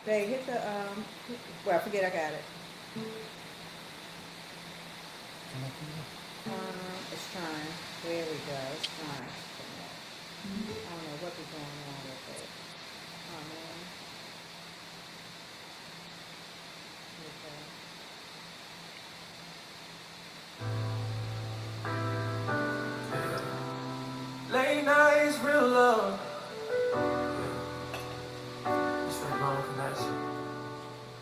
They hit the well, forget I got it. It's trying. There we go. It's trying. I don't know what is going on with it. Oh man. Okay. Late nights, real love. It's that wrong connection.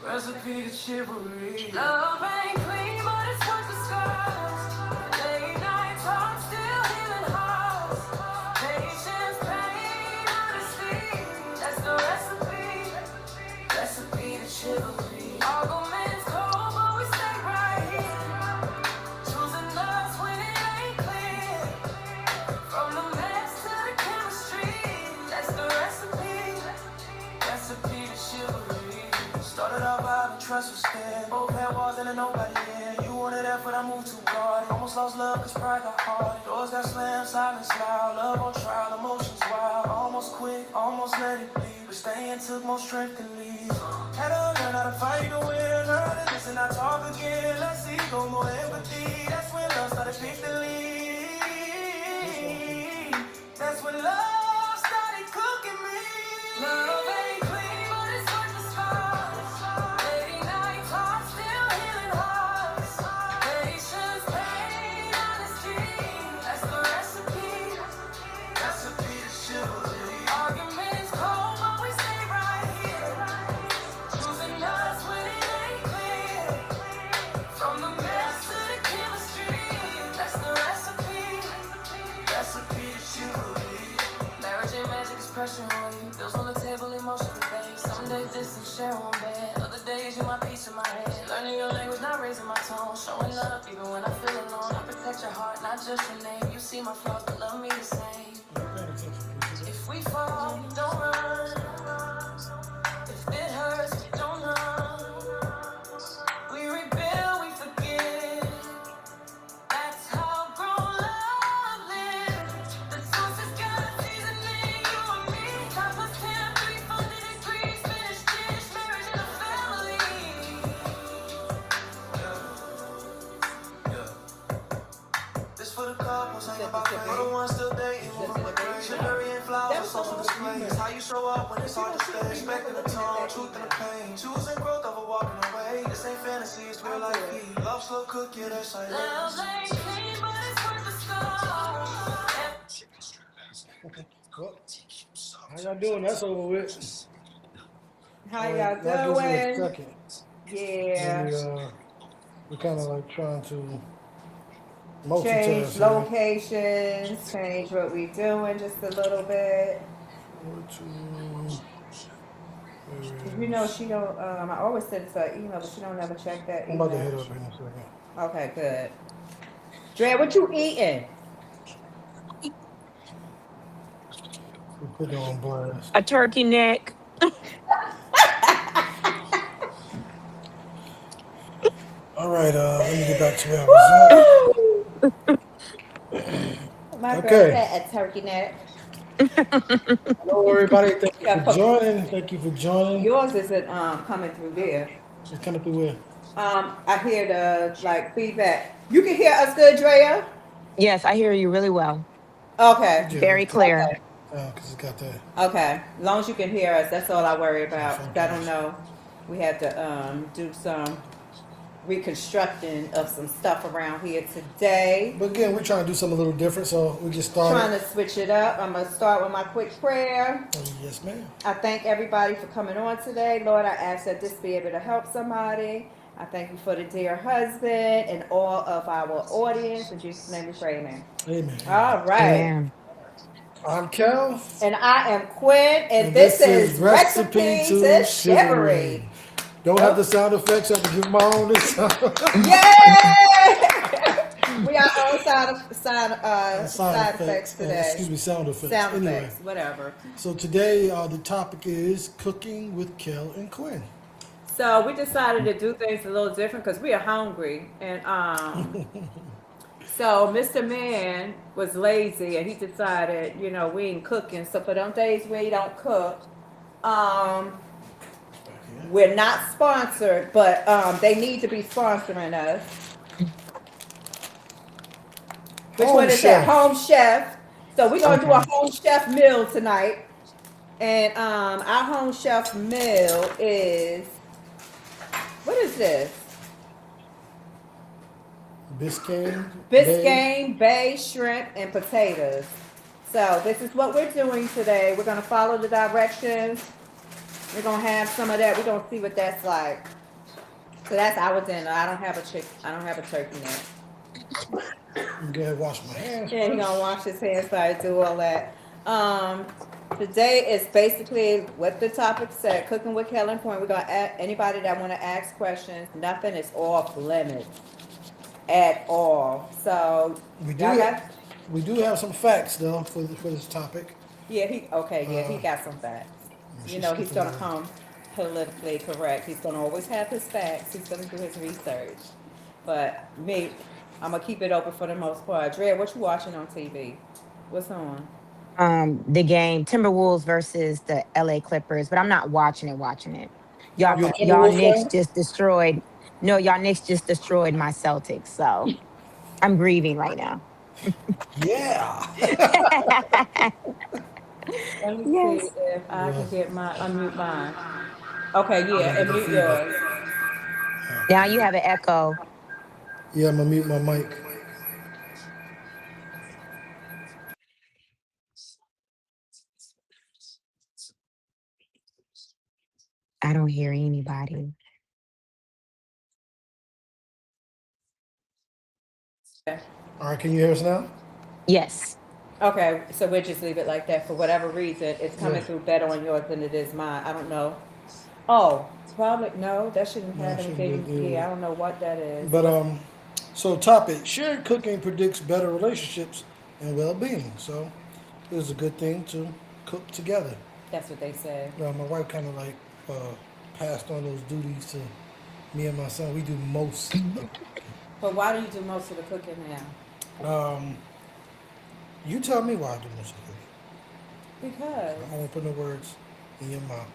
Recipe to chivalry. Love ain't clean, but it's worth the scars. Late night talk, still healing hearts. Patience, pain, honesty. That's the recipe. Recipe to chivalry. Arguments cold, but we stay right here. Choosing us when it ain't clear. From the mess to the chemistry. That's the recipe. Recipe to chivalry. Started off out and trust was scared. Both had walls and a nobody in. You wanted effort, I moved too hard. Almost lost love cause pride got hard. Doors got slammed, silence loud. Love on trial, emotions wild. Almost quit, almost let it bleed. But staying took more strength than leave. Had to learn how to fight to win. Learn to listen, I talk again. Let's see, go more empathy. That's when love started pick the lead. That's when love started cooking me. Love ain't clean, but it's worth the scars. Late night talk, still healing hearts. Patience, pain, honesty. That's the recipe. Recipe to chivalry. Arguments cold, but we stay right here. Choosing us when it ain't clear. From the mess to the chemistry. That's the recipe. Recipe to chivalry. Marriage ain't magic, it's pressure on you. Bills on the table, emotionally based. Some days distance, share one bed. Other days you my peace in my head. Learning your language, not raising my tone. Showing up even when I feel alone. I protect your heart, not just your name. You see my flaws, but love me the same. If we fall, we don't run. If it hurts, we don't run. We rebuild, we forgive. That's how grown love lives. The truth is God seasoning you and me. Top plus 10, 300 degrees, finish dish, marriage and a family. This for the couples, ain't about fame. For the ones still dating, moving with grace. Jewelry and flowers, social displays. How you show up when it's hard to stay. Respecting the tone, truth and the pain. Choosing growth over walking away. This ain't fantasy, it's real life. Love slow cookie, that's how it is. Love ain't clean, but it's worth the scars. Well, how y'all doing? That's over with. How All right, y'all y'all give me a doing? second. Yeah. We're kind of like trying to Change multitask here. locations, change what we doing just a little bit. Go to You know areas. she don't. I always send it to her email, but she don't ever check that I'm about to email. hit up in a second. Okay, good. Dre, what you eating? We put it on blast. A turkey neck. All right, let me get back to where I was at. My girl Okay. said a turkey neck. Hello, everybody. Thank you Yeah, for joining. Thank you for joining. yours isn't coming through there. It's coming through where? I hear the like feedback. You can hear us good, Drea? Yes, I hear you really well. Okay. Yeah, Very clear. Okay. because it's got that. Okay. As long as you can hear us, that's all I worry Yeah, about. 'Cause I don't know. We had to do some reconstructing of some stuff around here today. But again, we're trying to do something a little different, so we just started. Trying to switch it up. I'm gonna start with my quick prayer. Oh, yes, ma'am. I thank everybody for coming on today. Lord, I ask that this be able to help somebody. I thank you for the dear husband and all of our audience. In Jesus' name we pray, amen. Amen. All right. Amen. I'm Kel. And I am Quinn, and this this is Recipe to Chivalry. Don't have the sound effects. I have to give my own this time. Yay! We are on side effects today. Excuse me, sound effects. Sound Anyway, effects, whatever. so today the topic is cooking with Kel and Quinn. So we decided to do things a little different because we are hungry, and so Mr. Man was lazy, and he decided, we ain't cooking. So for them days we don't cook, We're not sponsored, but they need to be sponsoring us. Which Home one is that? chef. Home chef. So we're gonna do a Okay. home chef meal tonight. And our home chef meal is, what is this? Biscayne Bay. Biscayne, bay, shrimp, and potatoes. So this is what we're doing today. We're gonna follow the directions. We're gonna have some of that. We're gonna see what that's like. So that's our dinner. I don't have a chick. I don't have a turkey now. I'm gonna wash my hands Yeah, he gonna first. wash his hands so I do all that. Um, Today is basically what the topic said: cooking with Kellen Point. We're gonna ask anybody that want to ask questions. Nothing is off limits at all. So We y'all do got, we do have some facts though for this topic. yeah, he okay, yeah, he Uh, got some facts. You she's know, he's skipping gonna over. come politically correct. He's gonna always have his facts. He's gonna do his research. But me, I'm gonna keep it open for the most part. Dre, what you watching on TV? What's on? The game Timberwolves versus the LA Clippers, but I'm not watching it. Y'all, You a Okay. y'all Timberwolves Knicks fan? just destroyed. No, y'all Knicks just destroyed my Celtics, so I'm grieving right now. Yeah. Let me see Yes. if I Well, can get my unmute mine. Okay, I yeah, gotta and get the mute feedback. yours. Now you have an echo. Yeah, I'm gonna mute my mic. I don't hear anybody. Okay. All right, can you hear us now? Yes. Okay, so we'll just leave it like that. For whatever reason, it's Yeah. coming through better on yours than it is mine. I don't know. Oh, probably no. That shouldn't No, I have shouldn't be able anything. to deal with Yeah, I it. don't know what that is. But so topic: shared cooking predicts better relationships and well-being. So it was a good thing to cook together. That's what they say. My wife kind of like uh, passed on those duties to me and my son. We do most of the cooking. But why do you do most of the cooking now? Um, you tell me why I do most of the cooking. Because I won't put no words in your mouth.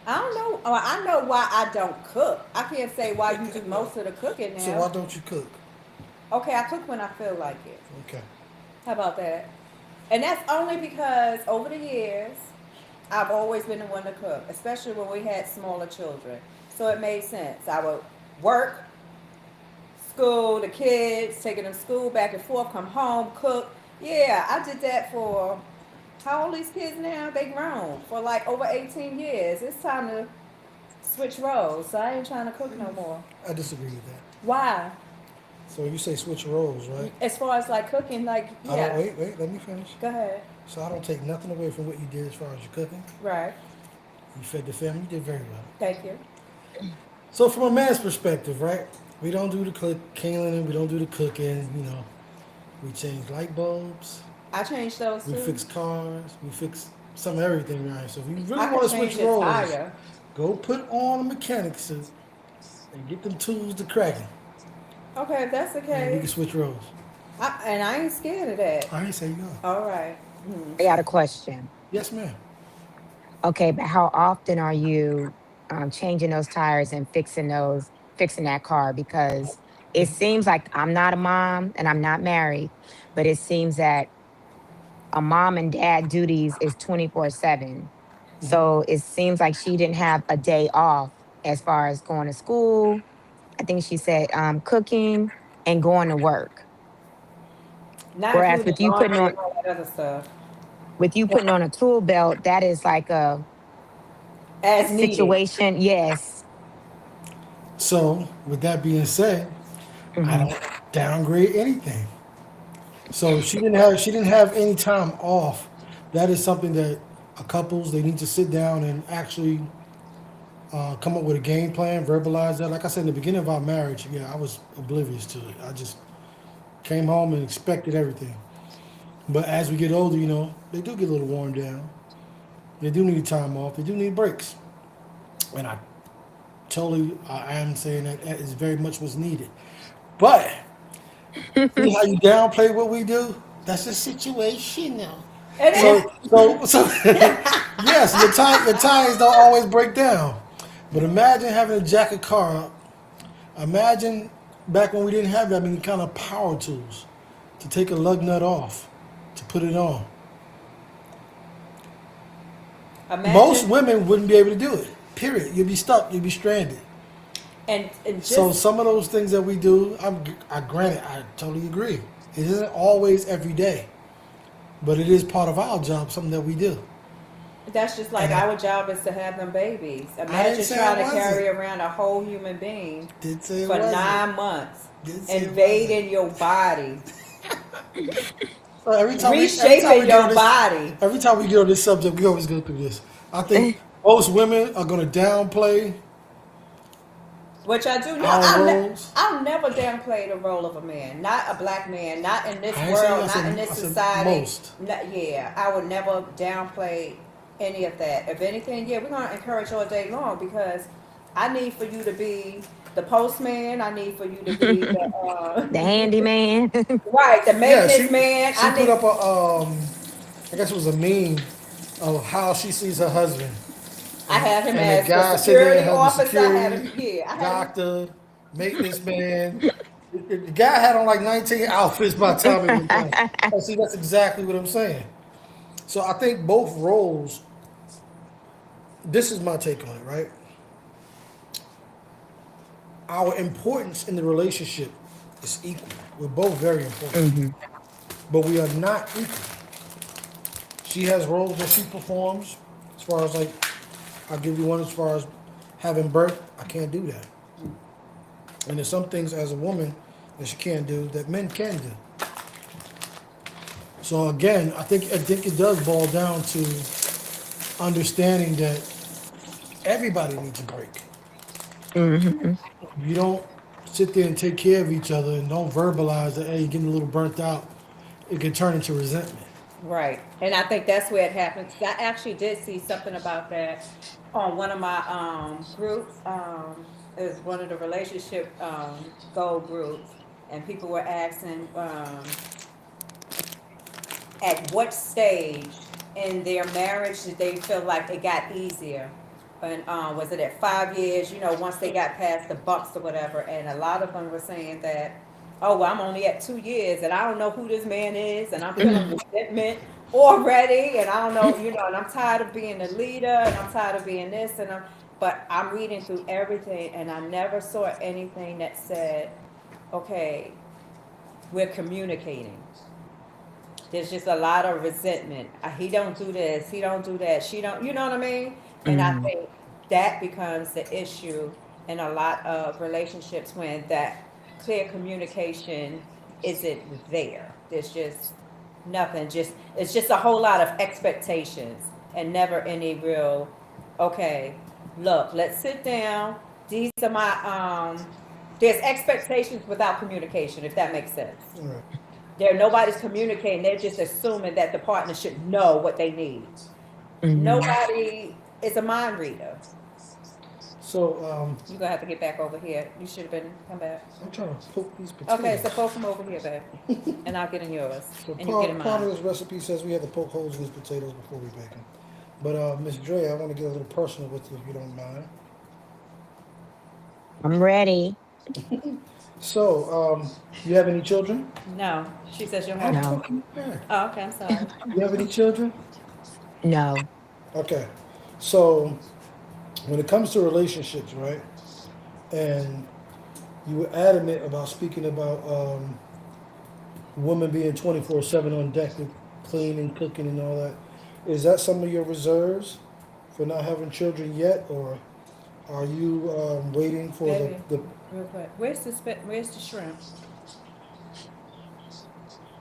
I don't know. Oh, I know why I don't cook. I can't say why you do most of the cooking So why now. don't you cook? Okay, I cook when I feel like it. Okay. How about that? And that's only because over the years, I've always been the one to cook, especially when we had smaller children. So it made sense. I would work, school, the kids, taking them to school back and forth, come home, cook. Yeah, I did that for how old these kids now? They grown for like over 18 years. It's time to switch roles. So I ain't trying to cook no more. I disagree with that. Why? So you say switch roles, right? As far as like cooking, like I don't yeah. wait. Let me finish. Go ahead. So I don't take nothing away from what you did as far as your cooking. Right. You fed the family. You did very well. Thank you. So from a man's perspective, right? We don't do the cleaning. We don't do the cooking. You know, we change light bulbs. I changed those We too. fix cars. We fix some of everything, right? So if you really I want could to change switch the roles, tire. go put on a mechanic suit and get them tools to cracking, Okay, if that's the and we can case, switch roles. and I ain't scared of that. I ain't say no. All right. Hmm. I got a question. Yes, ma'am. Okay, but how often are you changing those tires and fixing that car? Because it seems like I'm not a mom and I'm not married, but it seems that a mom and dad duties is 24/7. So it seems like she didn't have a day off as far as going to school. I think she said cooking and going to work. Not Whereas including laundry and all that other stuff. with you putting on a tool belt, that is like a As needed. situation. Yes. So with that being said, I Hmm. don't downgrade anything. So she didn't have any time off. That is something that couples they need to sit down and actually come up with a game plan, verbalize that. Like I said in the beginning of our marriage, yeah, I was oblivious to it. I just came home and expected everything. But as we get older, they do get a little worn down. They do need time off. They do need breaks. And I am saying that is very much what's needed. But see how you downplay what we do? That's a situational. It So, is. so, so, yes, your tires don't always break down. But imagine having to jack a car up. Imagine back when we didn't have that many kind of power tools to take a lug nut off, to put it on. Most Imagine women wouldn't be able to do it. Period. You'd be stuck. You'd be stranded. and So just some of those things that we do, I granted, I totally agree. It isn't always every day, but it is part of our job, something that we do. that's just like And I our job is to have them babies. I didn't Imagine say it trying to wasn't. carry around a whole human being Did say it for wasn't. 9 months, Did say it wasn't. invading your body, So reshaping your body. every time we get on this subject, we always go through this. I think most women are going to downplay Which I do not. our roles. I'll never downplay the role of a man, not a black man, not in this I ain't saying world, I not in said, this I said society. most. Yeah, I would never downplay any of that. If anything, yeah, we're gonna encourage all day long because I need for you to be the postman. I need for you to be the The handyman. right, the Yeah, maintenance man. she I put need. up I guess it was a meme of how she sees her husband. I have him And the as the guy sitting there security has the officer. I have security, him. Yeah, I have him. doctor, maintenance man. The guy had on like 19 outfits by the time it was done. Oh, see, that's exactly what I'm saying. So I think both roles, this is my take on it, right? Our importance in the relationship is equal. We're both very important, Hmm. but we are not equal. She has roles that she performs, as far as like, I'll give you one as far as having birth. I can't do that. And there's some things as a woman that she can't do that men can do. So again, I think it does boil down to understanding that everybody needs a break. Hmm. You don't sit there and take care of each other and don't verbalize that, hey, you're getting a little burnt out. It can turn into resentment. Right. And I think that's where it happens. I actually did see something about that on one of my groups. It was one of the relationship goal groups, and people were asking at what stage in their marriage did they feel like it got easier? And was it at 5 years? You know, once they got past the bumps or whatever. And a lot of them were saying that, oh, well, I'm only at 2 years, and I don't know who this man is, and I'm feeling resentment already, and I don't know, and I'm tired of being a leader, and I'm tired of being this, but I'm reading through everything, and I never saw anything that said, okay, we're communicating. There's just a lot of resentment. He don't do this. He don't do that. She don't. You know what I mean? And I Hmm. think that becomes the issue in a lot of relationships when that clear communication isn't there. There's just nothing. Just it's just a whole lot of expectations and never any real. Okay, look. Let's sit down. These are my. There's expectations without communication. If that makes sense. All right. Nobody's communicating. They're just assuming that the partner should know what they need. Hmm. Nobody is a mind reader. So You're gonna have to get back over here. You should have been come back. I'm trying to poke these Okay, so potatoes. poke them over here, babe. And I'll get in yours. So And you get in part of mine. this recipe says we have to poke holes in these potatoes before we bake them. But Miss Dre, I want to get a little personal with you if you don't mind. I'm ready. So, you have any children? No. She says you don't I'm have No, fucking mad. oh, okay, I'm sorry. You have any children? no. Okay. So, when it comes to relationships, right? And you were adamant about speaking about women being 24/7 on deck with cleaning, cooking, and all that. Is that some of your reserves for not having children yet, or are you waiting for Baby, the? real quick. Where's the shrimp?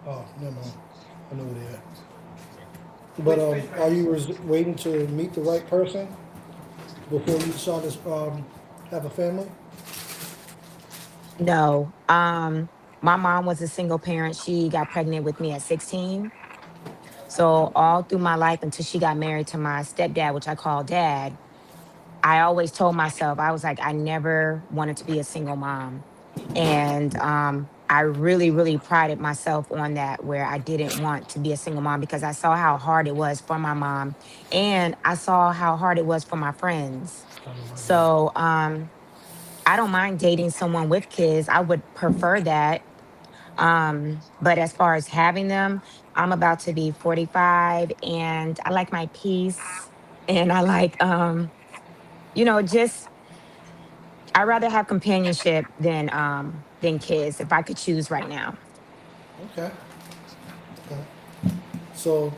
Oh, never mind. I know where they at. Which But are you refrigerator? waiting to meet the right person before you decide to have a family? No. My mom was a single parent. She got pregnant with me at 16. So all through my life until she got married to my stepdad, which I call dad, I always told myself, I was like, I never wanted to be a single mom. And I really, really prided myself on that, where I didn't want to be a single mom because I saw how hard it was for my mom, and I saw how hard it was for my friends. I know my God. So I don't mind dating someone with kids. I would prefer that. But as far as having them, I'm about to be 45 and I like my peace. And I like just I'd rather have companionship than kids if I could choose right now. Okay. Okay. So,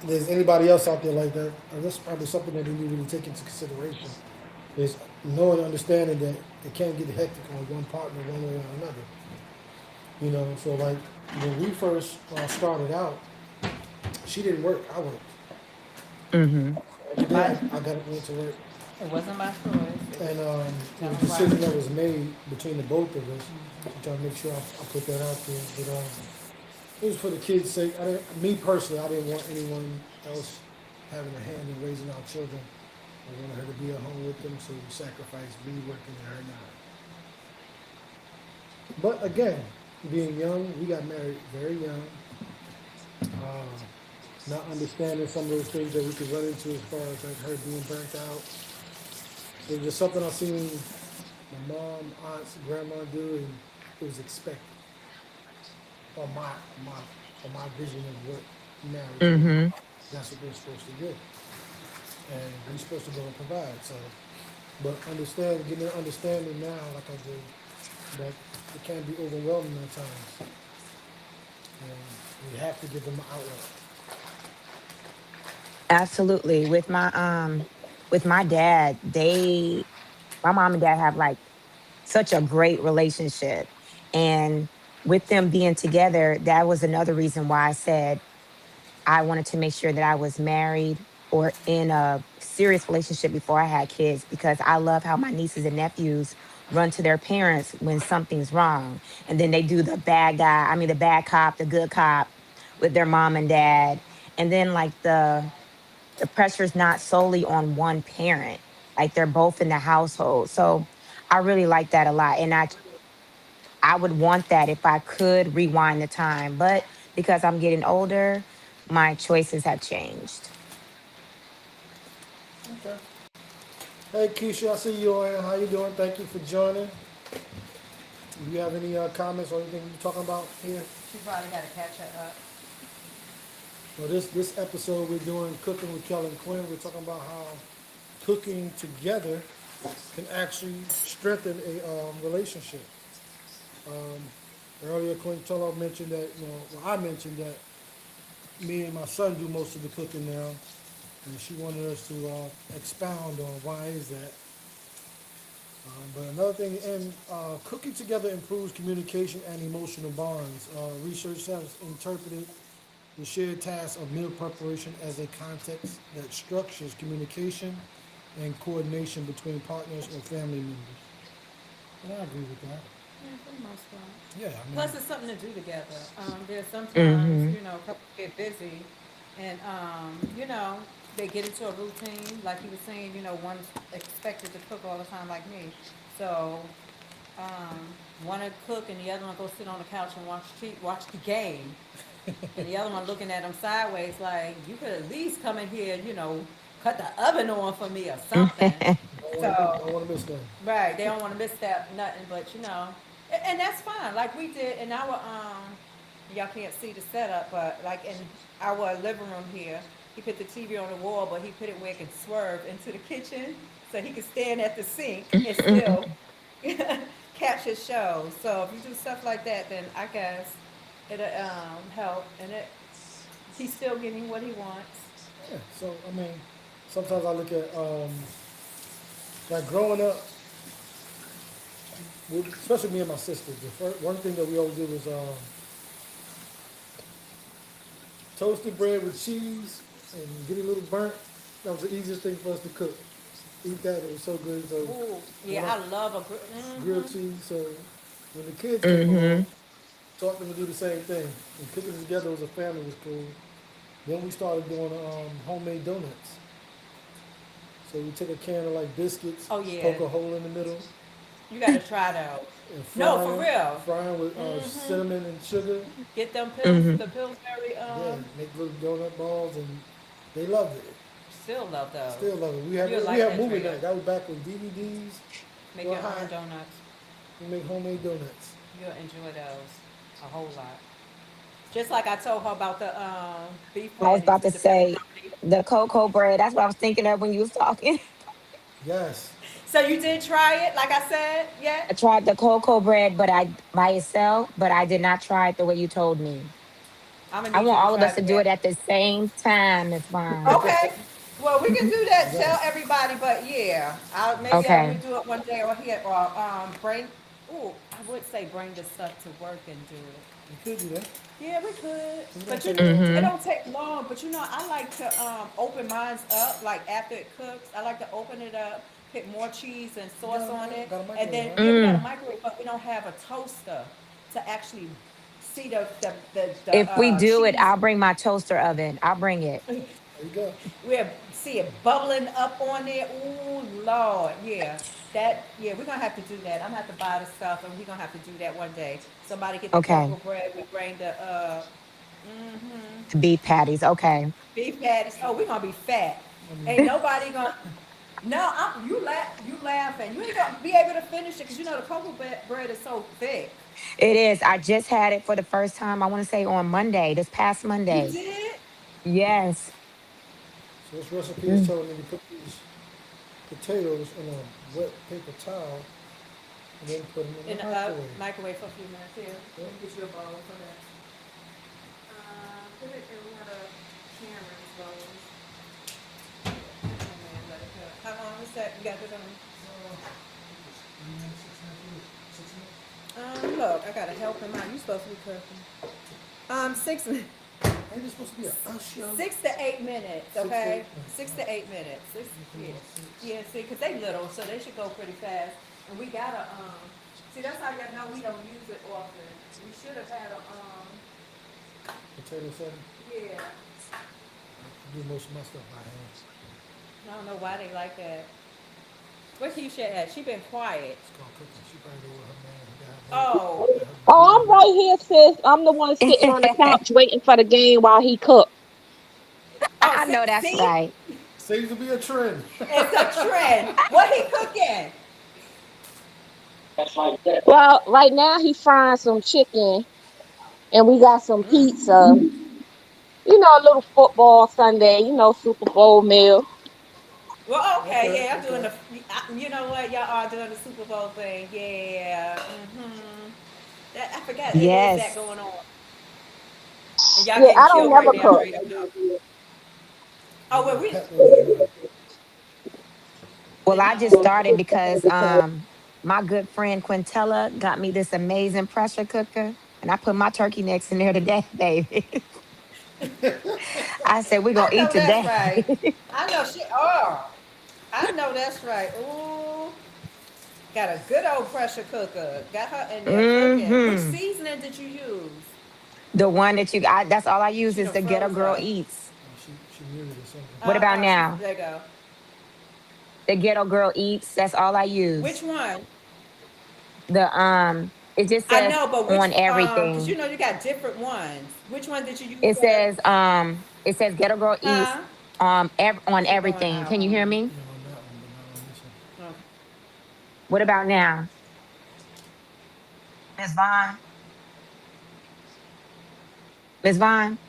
there's anybody else out there like that? That's probably something that they need to really take into consideration. Is knowing and understanding that it can't get hectic on one partner one way or another. So like when we first started out, she didn't work. I worked. Hmm. Every day My, I got up and went to work. it wasn't my choice. It was And it was a John decision that Roberts. was made between the both of us. Mhm. I'm trying to make sure I put that out there. But it was for the kids' sake. Me personally, I didn't want anyone else having a hand in raising our children. I wanted her to be at home with them, so we sacrificed me working and her not. But again, being young, we got married very young. Uh, Not understanding some of those things that we could run into as far as like her being burnt out. It was just something I seen my mom, aunts, grandma do, and it was expected on my vision of what marriage is. Hmm. That's what they're supposed to do, and we're supposed to go and provide. So, but getting an understanding now, like I do, that it can be overwhelming at times, and we have to give them an outlet. Absolutely. With my dad, my mom and dad have like such a great relationship. And with them being together, that was another reason why I said I wanted to make sure that I was married or in a serious relationship before I had kids, because I love how my nieces and nephews run to their parents when something's wrong. And then they do the bad cop, the good cop with their mom and dad. And then like the pressure's not solely on one parent. Like they're both in the household. So I really like that a lot. And I would want that if I could rewind the time. But because I'm getting older, my choices have changed. Okay. Hey Keisha, I see you on. How you doing? Thank you for joining. Do you have any comments or anything you're talking about here? She probably got to catch her up. Well, this episode we're doing cooking with Kellen Quinn. We're talking about how cooking together can actually strengthen a relationship. Um, Earlier, Quintella mentioned that I mentioned that me and my son do most of the cooking now, and she wanted us to expound on why is that. But another thing, and cooking together improves communication and emotional bonds. Research has interpreted the shared task of meal preparation as a context that structures communication and coordination between partners or family members. And I agree with that. Yeah, for the most part. Yeah, I mean, Plus, it's something to do together. There's sometimes, Hmm. couples get busy and, they get into a routine. Like you were saying, one's expected to cook all the time like me. So, one to cook and the other one go sit on the couch and watch the game. And the other one looking at them sideways like, you could at least come in here and, cut the oven on for me or something. So, don't want to miss that. right, they don't want to misstep nothing, but and that's fine. Like we did in our y'all can't see the setup, but like in our living room here, he put the TV on the wall, but he put it where it could swerve into the kitchen, so he could stand at the sink and still catch his show. So if you do stuff like that, then I guess it'll help, and he's still getting what he wants. Yeah, so I mean, sometimes I look at like growing up, especially me and my sisters. One thing that we always did was toasted bread with cheese and get it a little burnt. That was the easiest thing for us to cook. Eat that, it was so good. So Ooh, when yeah, I I love a grilled cheese, so when the kids came along, Hmm. taught them to do the same thing. And cooking together as a family was cool. Then we started doing homemade donuts. So we take a can of like biscuits, Oh yeah, poke a hole in the middle. you got to try those. and No, for frying, real. frying with cinnamon and sugar. Get them pills, Hmm. the Pillsbury. Yeah, make little donut balls, and they loved it. Still love those. Still love it. You'll We like have that, movie Trina. night. That was back when DVDs Make were your own hot. donuts. We make homemade donuts. You'll enjoy those a whole lot. Just like I told her about the beef I was patties about to with the say pepperoni. the cocoa bread. That's what I was thinking of when you was talking. Yes. So you did try it, like I said, I yet? tried the cocoa bread, but I by itself, but I did not try it the way you told me. I'm gonna I need want you to all of try us it to the do way. it at the same time, Miss Vaughn. Okay. Well, we can do that. Tell Yes. everybody, but yeah, maybe Okay. we do it one day or here or bring. Ooh, I would say bring the stuff to work and do it. You could do that. Yeah, we could, It's gonna but take long it Hmm. time. don't take long. But I like to open mine up like after it cooks. I like to open it up, put more cheese and You sauce on it, got a and microwave, then right? yeah, we got a Mm. microwave, but we don't have a toaster to actually see If we the do it, cheese. I'll bring my toaster oven. I'll bring it. There you go. We'll see it bubbling up on there. Ooh, Lord, yeah. Yeah, we're gonna have to do that. I'm gonna have to buy the stuff, and we're gonna have to do that one day. Somebody get the Okay. cocoa bread. We bring the mm-hmm, The beef patties. Okay. beef patties. Oh, we're gonna be fat. Ain't nobody gonna. No, you laughing. You ain't gonna be able to finish it because the cocoa bread is so thick. It is. I just had it for the first time. I want to say on Monday, this past You Monday. did? Yes. So this recipe is Mm. telling me to put these potatoes in a wet paper towel and then put them in In the the microwave. microwave for a few minutes. Here, Yep. let me get you a bowl for that. Put it in one of Cameron's bowls. Oh man, let it cook. How long is that? You got this on? 3 minutes, 6 minutes, 6 minutes. Look, I got a helping mind. You supposed to be cooking. 6 minutes. Ain't this supposed to be a us show? 6 to 8 minutes, 6 to 8 okay? minutes. 6 to 8 minutes. You put Yeah, about 6. yeah. See, cause they little, so they should go pretty fast. And we gotta see that's how you know we don't use it often. We should have had a Potato salad. yeah. I do most of my stuff by hand. I don't know why they like that. Where Keisha at? She been quiet. It's called cooking. She probably go with her man. Oh, Got her Oh, baby I'm with right here, sis. I'm the one sitting on the couch waiting for the game while he cooked. oh, I know that's see, right. seems to be a trend. it's a trend. What he cooking? Well, right now he's frying some chicken and we got some pizza. A little football Sunday, Super Bowl meal. Well, okay, Okay, yeah, I'm doing okay. the. You know what? Y'all are doing the Super Bowl thing. Yeah. That I forgot it is that Yes. going on, and y'all Yeah, getting I don't killed right never now, cook. Trey. No. We Oh well, got we. Pat on the drum. Well, They I not just on. started because my good friend Quintella got me this amazing pressure cooker. And I put my turkey necks in there today, baby. I said, we're gonna I eat know that's today. right. I know she. Oh, I know that's right. Ooh, got a good old pressure cooker. Got her in there cooking. Which Hmm. seasoning did you use? The one that you got, that's all I use She is done the Ghetto froze Girl up. Eats. She muted or something. What about She's now? there. You go. The Ghetto Girl Eats, that's all I Which use. one? It just I says know, but which on cause everything. you got different ones. Which one did you use for? It says Ghetto Girl Eats Huh? on She going everything. out Can you hear on me? Yeah, on that one, but not on this one. me. What about now? Miss Vaughn? Miss Vaughn?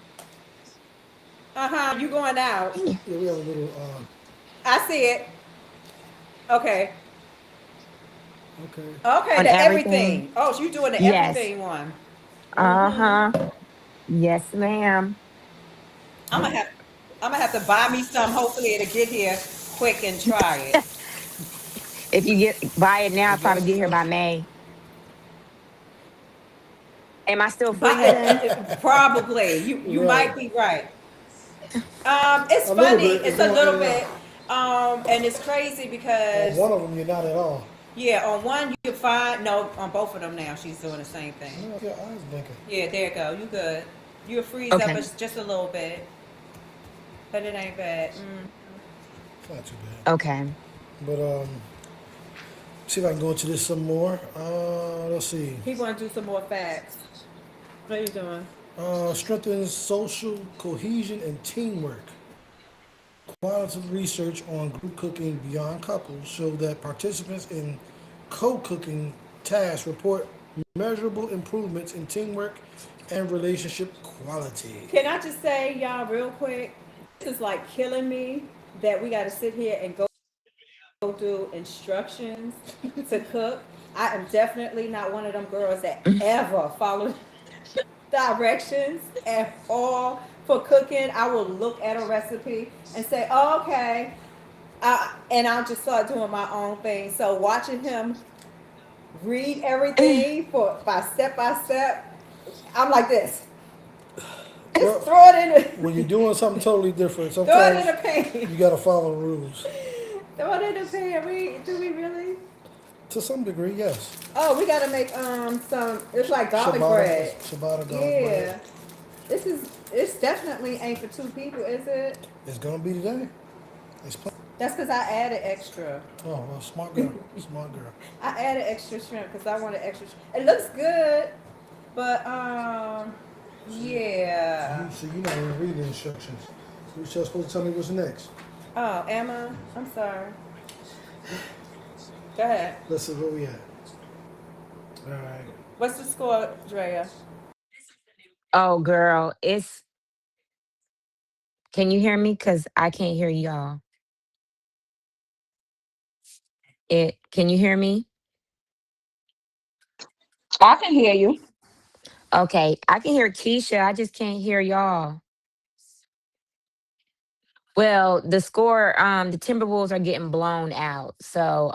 You going out. Yeah, we have a little. I see it. Okay. Okay. Okay, On the everything? everything. Oh, so you doing the Yes. everything one. Mm-hmm. Uh-huh. Yes, ma'am. I'm gonna have I'm gonna have to buy me some. Hopefully it'll get here quick and try it. If you buy it now, I it'll probably guess get here so. by May. Am I still But freezing? probably you Right. might be right. It's A little funny. bit. It's It's a going in little and out. bit. And it's crazy On because one of them, you're not at all. yeah, on one you find no, on both of them now she's doing the same thing. No, your eyes blinking. Yeah, there you go. You good. You'll freeze up Okay. just a little bit, but it ain't bad. It's not too bad. Okay. But See if I can go into this some more. Let's see. He want to do some more facts. What are you doing? Strengthens social cohesion and teamwork. Qualitative research on group cooking beyond couples show that participants in co-cooking tasks report measurable improvements in teamwork and relationship quality. Can I just say, y'all, real quick? This is like killing me that we got to sit here and go through instructions to cook. I am definitely not one of them girls that ever follow directions at all for cooking. I will look at a recipe and say, oh, okay. And I'll just start doing my own thing. So watching him read everything by step, I'm like this. Just Well, throw it in when you're the doing something totally different, throw it in sometimes the pan. you gotta follow the rules. Throw it in the pan. Do we really? To some degree, yes. Oh, we gotta make some. It's like garlic bread. Ciabatta garlic bread. Yeah. It's definitely ain't for two people, is it? It's gonna be today. It's That's because I added extra. oh well, smart girl, smart girl. I added extra shrimp because I wanted extra. It looks good, but yeah. So you're not even reading the instructions. You're just supposed to tell me what's next. Oh, Emma, I'm sorry. Go ahead. Let's see where we at. All right. What's the score, Drea? Oh, girl, it's. Can you hear me? Cause I can't hear y'all. It. Can you hear me? I can hear you. Okay, I can hear Keisha. I just can't hear y'all. Well, the score, the Timberwolves are getting blown out. So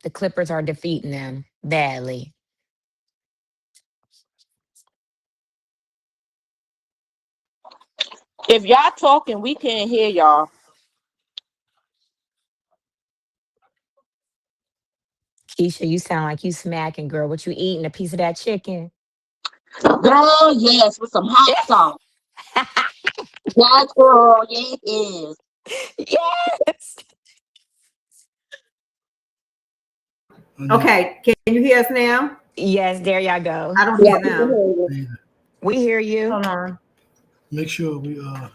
the Clippers are defeating them badly. If y'all talking, we can't hear y'all. Keisha, you sound like you smacking, girl. What you eating? A piece of that chicken? Girl, yes, with some hot sauce. Yes, girl, yes. Yes. Okay, can you hear us now? Yes, there y'all go. I don't Yeah, hear we can them. hear you. We hear you. Hold on. Make sure we yeah,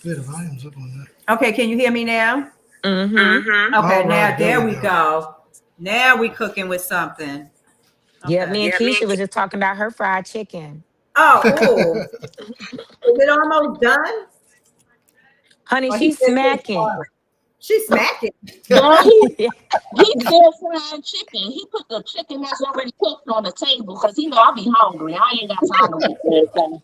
the volume's up on that. Okay, can you hear me now? Mm-hmm. Okay, All right, now there there we we go. Now we cooking with something. Yeah, Okay. me and Keisha was just talking about her fried chicken. Oh, ooh. Is it almost done? Honey, Or he she's just getting smacking. started? She's smacking. Girl, he still frying chicken. He put the chicken that's already cooked on the table because he know I be hungry. I ain't got time to wait for everything.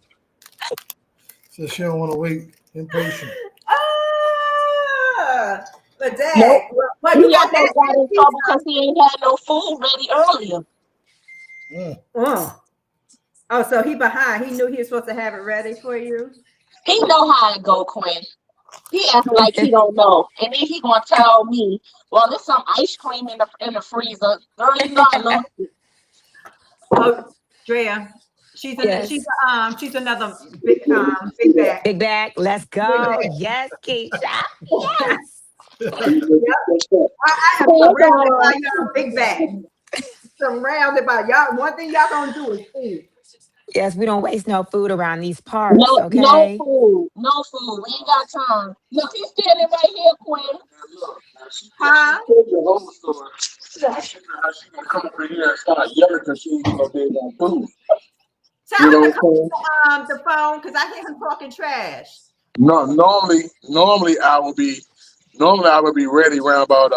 So she don't want to wait. Impatient. Ah, but Nope. dang. Well, you He got almost mashed got in pizza. trouble because he ain't had no food ready earlier. Mm. Oh. Oh, so he behind. He knew he was supposed to have it ready for you. He know how it go, Quinn. He acting like he don't know, and then he gonna tell me, "Well, there's some ice cream in the freezer." Girl, you know I love it. Oh, Drea. Yes. She's another big bag. Big bag. Let's Big go. bag. Yes, Keisha. Yes. I am Hold surrounded by on. y'all big bag. Surrounded by y'all. One thing y'all gonna do is eat. Yes, we don't waste no food around these parts, No, no okay? food, no food. We ain't got time. Look, he's standing right here, Quinn. Huh? The whole story. Yeah, she gonna come over here and start yelling because she ain't gonna be able to food. Tell You him know to what come I'm saying? to the phone because I hear him talking trash. No, normally I would be ready around about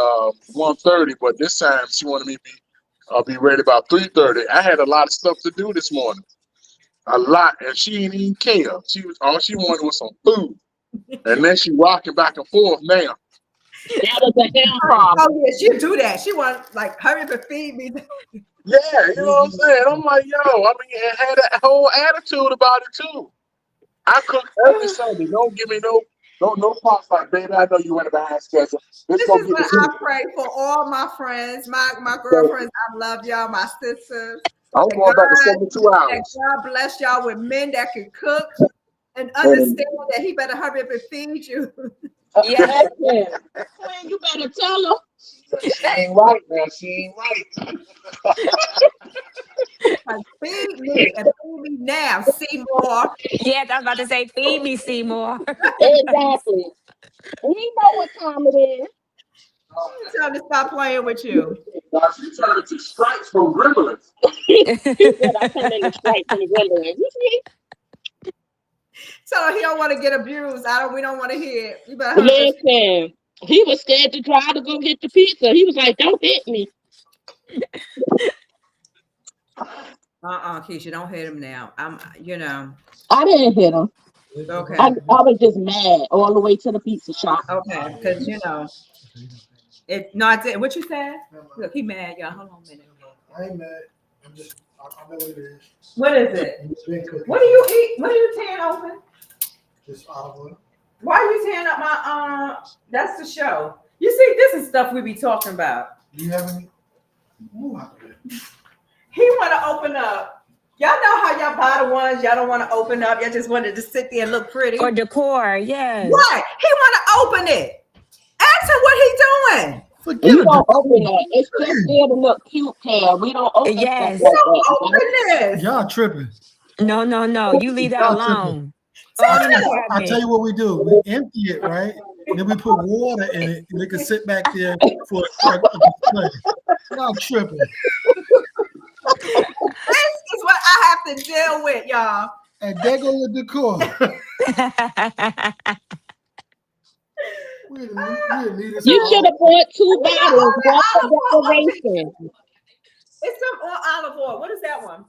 1:30, but this time she wanted me to be ready about 3:30. I had a lot of stuff to do this morning, a lot, and she didn't even care. All she wanted was some food, and then she rocking back and forth now. That was a him Oh problem. yeah, she'll do that. She want like hurry up and feed me. Yeah, you know what I'm saying. I'm like, yo, I mean, it had that whole attitude about it too. I cook every Sunday. Don't give me no props like, baby, I know you went behind schedule. Let's This go is get the what I food. pray for all my friends, my So girlfriends. I love y'all, my sisters. I'm That going back to God, 72 that hours. God bless y'all with men that can cook and And understand that He better hurry up and feed you. Yeah. Listen, Quinn, you better tell her. She ain't right now. She ain't right. Like, feed me and feed me now, Seymour. Yes, I was about to say, feed me, Seymour. Exactly. We know what time it is. Tell him to stop playing with you. Now she turned to stripes from Gremlins. He said I turned into straight from the window. You see? Tell him he don't want to get abused. We don't want to hear it. You better hush your. Listen, he was scared to try to go get the pizza. He was like, "Don't hit me." Keisha, don't hit him now. I didn't hit him. I, Okay. I was just mad all the way to the pizza shop. Okay. Because, it, no, I did. What you said? Look, he mad, y'all. Hold on a minute. I ain't mad. I know what it is. What is it? It's been cooking. What do you eat? What are you tearing open? Just olive oil. Why are you tearing up my, that's the show. You see, this is stuff we be talking about. Do you have any? Move out of there. He want to open up. Y'all know how y'all buy the ones y'all don't want to open up. Y'all just wanted to sit there and look pretty. Or decor, yes. What? He want to open it. Ask him what he doing. Forget You it. don't open that. It's just there to look cute, Tam. We don't open Yes. stuff like Don't that. open this. Y'all tripping. No. You leave that Y'all alone. Tell Only him. I tell cabinet. you what we do. We empty it, right? Then we put water in it, and it can sit back there for a display. Y'all tripping. This is what I have to deal with, y'all. And there go the decor. We need this You should all. have bought two We got bottles, all one that for olive oil on pizza. decoration. It's some olive oil. What is that one?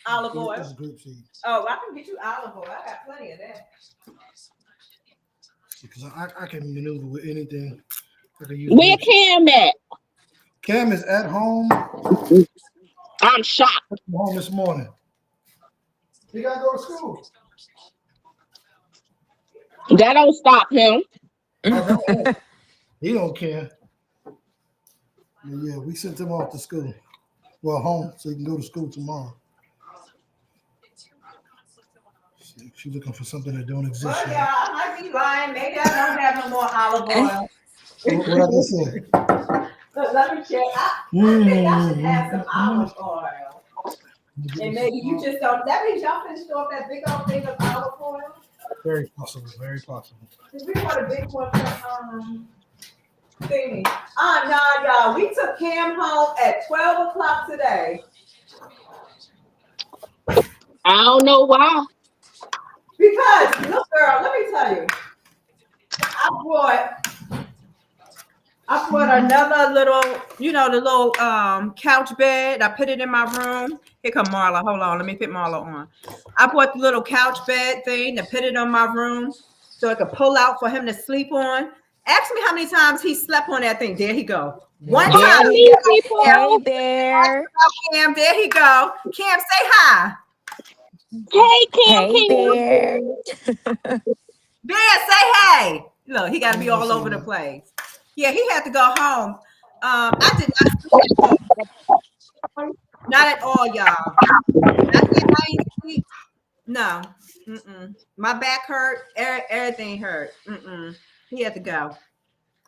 Olive This oil. is grapeseed. Oh, I can get you olive oil. I got plenty of that. Because I can maneuver with anything. I can use Where grapeseed. Cam at? Cam is at home. I'm shocked. Home this morning. He gotta go to school. That don't stop him. He don't care. Yeah, we sent him off to school. Well, home, so he can go to school tomorrow. She's looking for something that don't exist Well, yet. yeah, I might be lying. Maybe I don't have no more olive oil. What I just said. Look, let me check. I think I should have some olive oil. And maybe you just don't. That means y'all finished off that big old thing of olive oil. Very possible. Very possible. Cause we want a big one from thingy. Nah, y'all. We took Cam home at 12 o'clock today I don't know why. because look, girl. Let me tell you. I bought another little, the little couch bed. I put it in my room. Here come Marla. Hold on, let me put Marla on. I bought the little couch bed thing to put it on my room so it could pull out for him to sleep on. Ask me how many times he slept on that thing. There he go. One How time. many Hey, people? Bear. Cam, there he go. Cam, say hi. Hey, Cam, Hey, Bear. Bear, say hey. Look, he got to be all over the place. Yeah, he had to go home. I did not sleep at all. Not at all, y'all. I ain't sleep. No. Mm-mm. My back hurt. Everything hurt. Mm-mm. He had to go.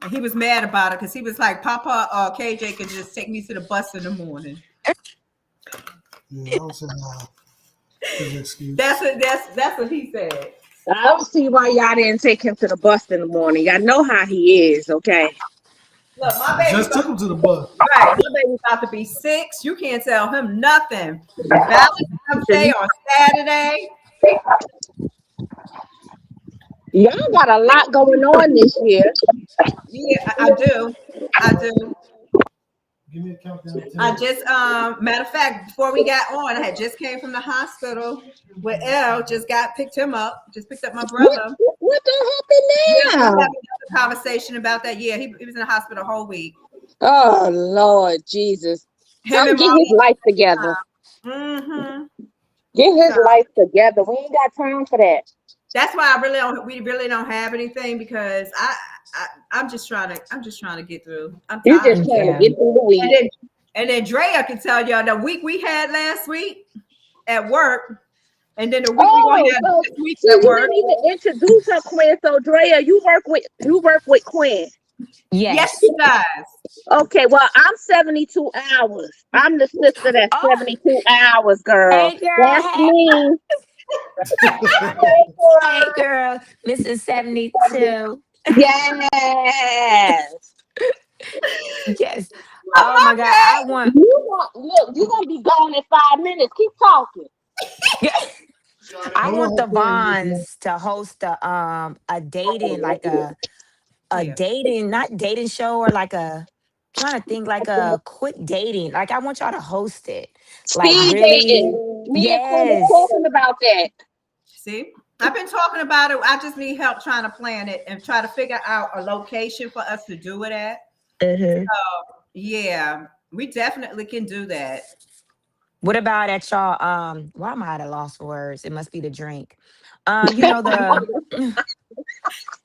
And he was mad about it because he was like, Papa KJ could just take me to the bus in the morning. Yeah, I don't say his excuse. That's what he said. I don't see why y'all didn't take him to the bus in the morning. Y'all know how he is, okay? Look, my baby Just took him to the bus. right. My baby's about to be 6. You can't tell him nothing. Valentine's Day on Saturday. Y'all got a lot going on this year. Yeah, I do. I do. Give me a countdown. I just matter of fact, before we got on, I had just came from the hospital with L, just picked him up, just picked up my brother. What Yeah, the we happened had now? another conversation about that. Yeah, he was in the hospital a whole week. Oh Lord Jesus. Him Tell him and get mom. his life together. Mm-hmm. Get his So life together. We ain't got time for that. that's why we really don't have anything because I'm just trying to get through. I'm You tired. just trying to Yeah. get through the week. And then Drea can tell y'all the week we had last week at work. And then the week we're Oh, gonna have so this week see, at you work. didn't even introduce her, Quinn. So Drea, you work with Quinn. Yes, she Yes. does. Okay, well, I'm 72 hours. I'm the sister that's Oh, 72 hours, girl. hey girl, That's hey, me. Hey, hey girl. girl, Mrs. 72. Yes. Yes. Oh my God. I want You're gonna be gone in 5 minutes. Keep talking. I Don't let want the her play in this one. Vons to host a dating, like a Yeah. dating, not dating show, or like a, trying to think, like a quick dating. Like I want y'all to host it. Like Speed really, dating. Me and Quinn were yes. talking about that. See, I've been talking about it. I just need help trying to plan it and try to figure out a location for us to do it at. Hmm. Yeah, we definitely can do that. What about at y'all? Why am I at a loss for words? It must be the drink. You know the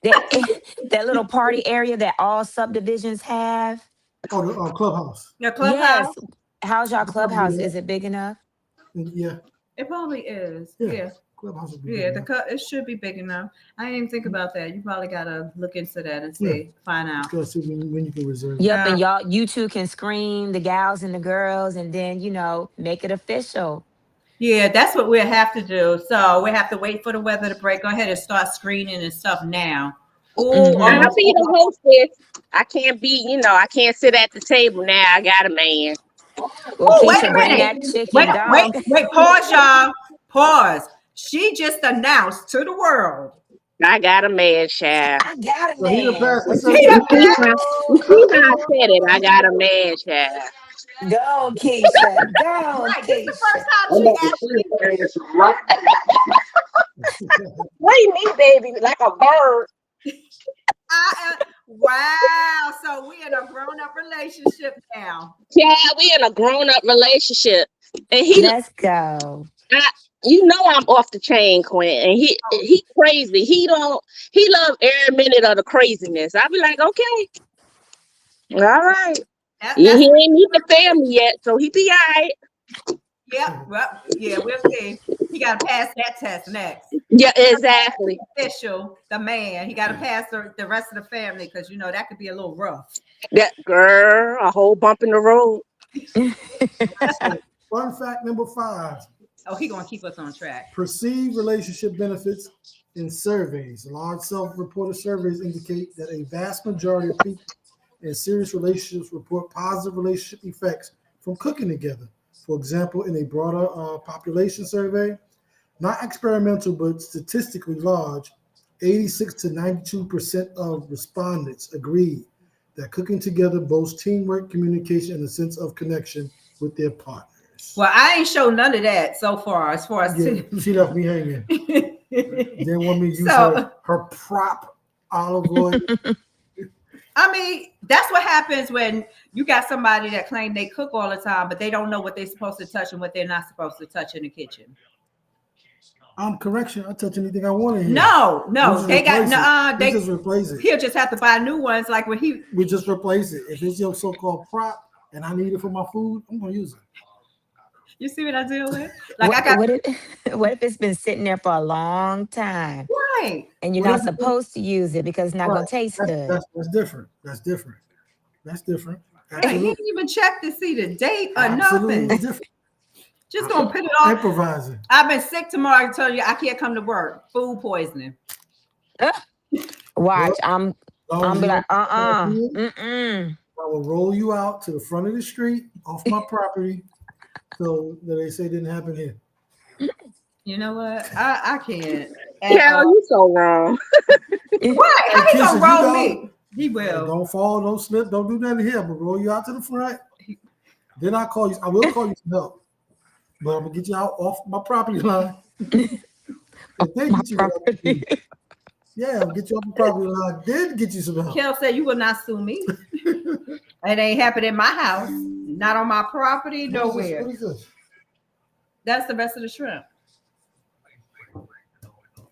that little party area that all subdivisions have. Oh, the clubhouse. Your clubhouse, Yes. How's y'all We can probably clubhouse? do Is it big enough? that. Yeah, it probably is. yeah. Yeah, Clubhouse would be yeah. big The enough. cut it should be big enough. I didn't even think about that. You probably gotta look into that and Yeah, see, find out. just gotta see when you can reserve it. Yep, and y'all, you two can scream, the gals and the girls, and then make it official. Yeah, that's what we'll have to do. So we have to wait for the weather to break. Go ahead and start screening and stuff now. Oh, Hmm. I'll be the hostess. I can't sit at the table now. I got a man. Well, wait Keisha, a bring minute. that chicken. Go on. Wait. Pause, y'all. Pause. She just announced to the world. I got a man, child. I got a So he done man. passed the She subject. done You see how I said it? I got a man, child. Go, Keisha. Go, right. This is the first Keisha. time she actually. Wait me, baby, like a bird. Wow. So we in a grown up relationship now. Yeah, we in a grown up relationship, and Let's go. I, I'm off the chain, Quinn, and he crazy. He love every minute of the craziness. I be like, okay, all right. He That's ain't meet the family yet, so he be all right. yep. Well, yeah, we'll see. He got to pass that test next. Yeah, exactly. Official, the man. He got to pass the rest of the family because that could be a little rough. That girl, a whole bump in the road. So, fun fact number 5: Oh, he gonna keep us on track. perceived relationship benefits in surveys. Large self-reported surveys indicate that a vast majority of people in serious relationships report positive relationship effects from cooking together. For example, in a broader population survey, not experimental but statistically large, 86 to 92% of respondents agreed that cooking together boasts teamwork, communication, and a sense of connection with their partners. Well, I ain't show none of that so far, as far as Yeah, she left me hanging. Didn't want me to use so. her prop olive oil. I mean, that's what happens when you got somebody that claim they cook all the time, but they don't know what they're supposed to touch and what they're not supposed to touch in the kitchen. Correction, I touch anything I want in here. No, they got no. We just replace it. He'll just have to buy new ones. Like when We just replace it. If it's your so-called prop and I need it for my food, I'm gonna use it. you see what I deal with? Like I got What if it's been sitting there for a long time right. and you're Well, not supposed to use it because it's not right. gonna taste good? That's different. That's different. That's different. Right. He Absolutely. didn't even check to see the date or Absolutely nothing. different. Just gonna put it on. Improvising. I've been sick tomorrow. I tell you, I can't come to work. Food poisoning. Watch, Well, I'm be like, I mm-mm. will roll you out to the front of the street off my property so that they say didn't happen here. You know what? I can't. Yeah, you so wrong. What? How he gonna Keisha, roll me? He will. Don't fall, don't slip, don't do nothing here. I'm gonna roll you out to the front. Then I will call you some help. But I'm gonna get you out off my property line. And then My get you property. yeah, I'll get you off the property line, then get you some help. Kel said you will not sue me. It ain't happened in my house, not on my property, nowhere. What is this? That's the rest of the shrimp.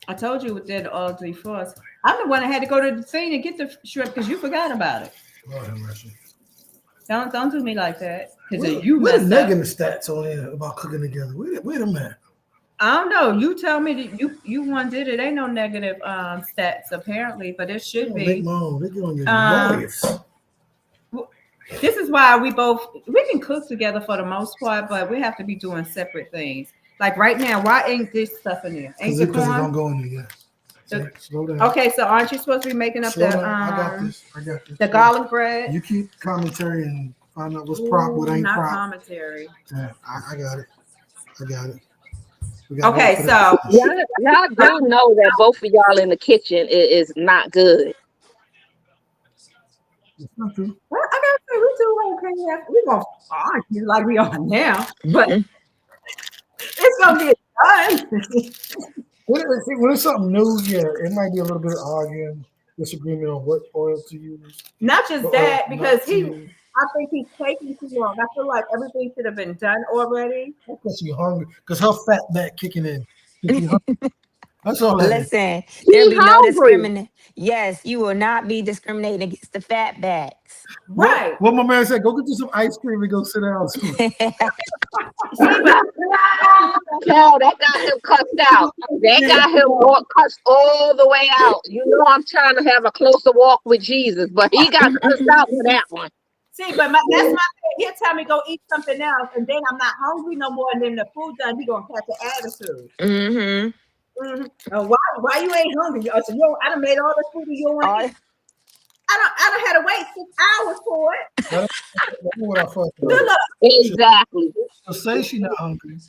I told you what did all three for us. I'm the one that had to go to the thing and get the shrimp because you forgot about it. Lord have mercy. Don't do me like that. Because We're you messed up. negative stats on here about cooking together. Wait a minute. I don't know. You tell me that you one did it. Ain't no negative stats apparently, but it They should gonna make be. my own. They get on your Um, nerves. w- this is why we can cook together for the most part, but we have to be doing separate things. Like right now, why ain't this stuff in there? Ain't the Because it don't corn? go in there yet. The, Okay, slow down. okay, so aren't you supposed to be making up Slow down. I got this. I got this. the garlic bread? You keep commentary and find out what's prop, what Ooh, ain't not prop. commentary. Yeah, I got it. I got it. We got to wait Okay, for the so Y'all do know that both of y'all in the kitchen is not good. It's not true. well, I gotta say we do okay. We gonna argue like we are now, but it's gonna get done. When it's something new, yeah, it might be a little bit of arguing, disagreement on what oil to use, Not just what oil that, not because to he, use. I think he's taking too long. I feel like everything should have been done already. Because she's hungry. Because her fat back kicking in. She hungry. That's all that is. Listen, there'll He be no hungry. discriminate. Yes, you will not be discriminating against the fat backs. Right. What my man said, go get you some ice cream and go sit down somewhere. See, but Hell, that got him cussed out. That got him cussed all the way out. You know I'm trying to have a closer walk with Jesus, but he got cussed out for that one. that's my thing. He'll tell me go eat something else, and then I'm not hungry no more. And then the food done, he gonna catch an attitude. Mm-hmm. Why you ain't hungry? I said, yo, I done made all the food you don't want to All, eat. I done had to wait 6 hours for it. That's what I fucked Good up. luck. Exactly. She'll say she's not hungry. I'm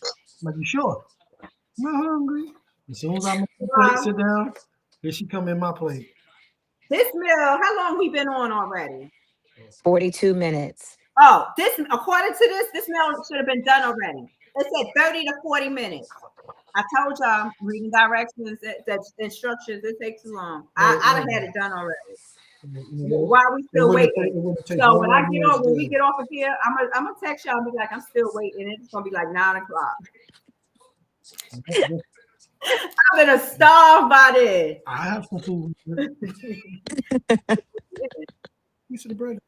like, you sure? I'm not hungry. As soon as I'm on the plate, sit down, here she come in my plate. This meal, how long we been on already? 42 minutes. Oh, this according to this meal should have been done already. It said 30 to 40 minutes. I told y'all reading directions, that instructions, it takes too long. I'd have had it done already. Why are we still waiting? So when we get off of here, I'm gonna text y'all and be like, I'm still waiting. It's gonna be like 9 o'clock. I'm gonna starve by this. I have some food. Piece of the bread.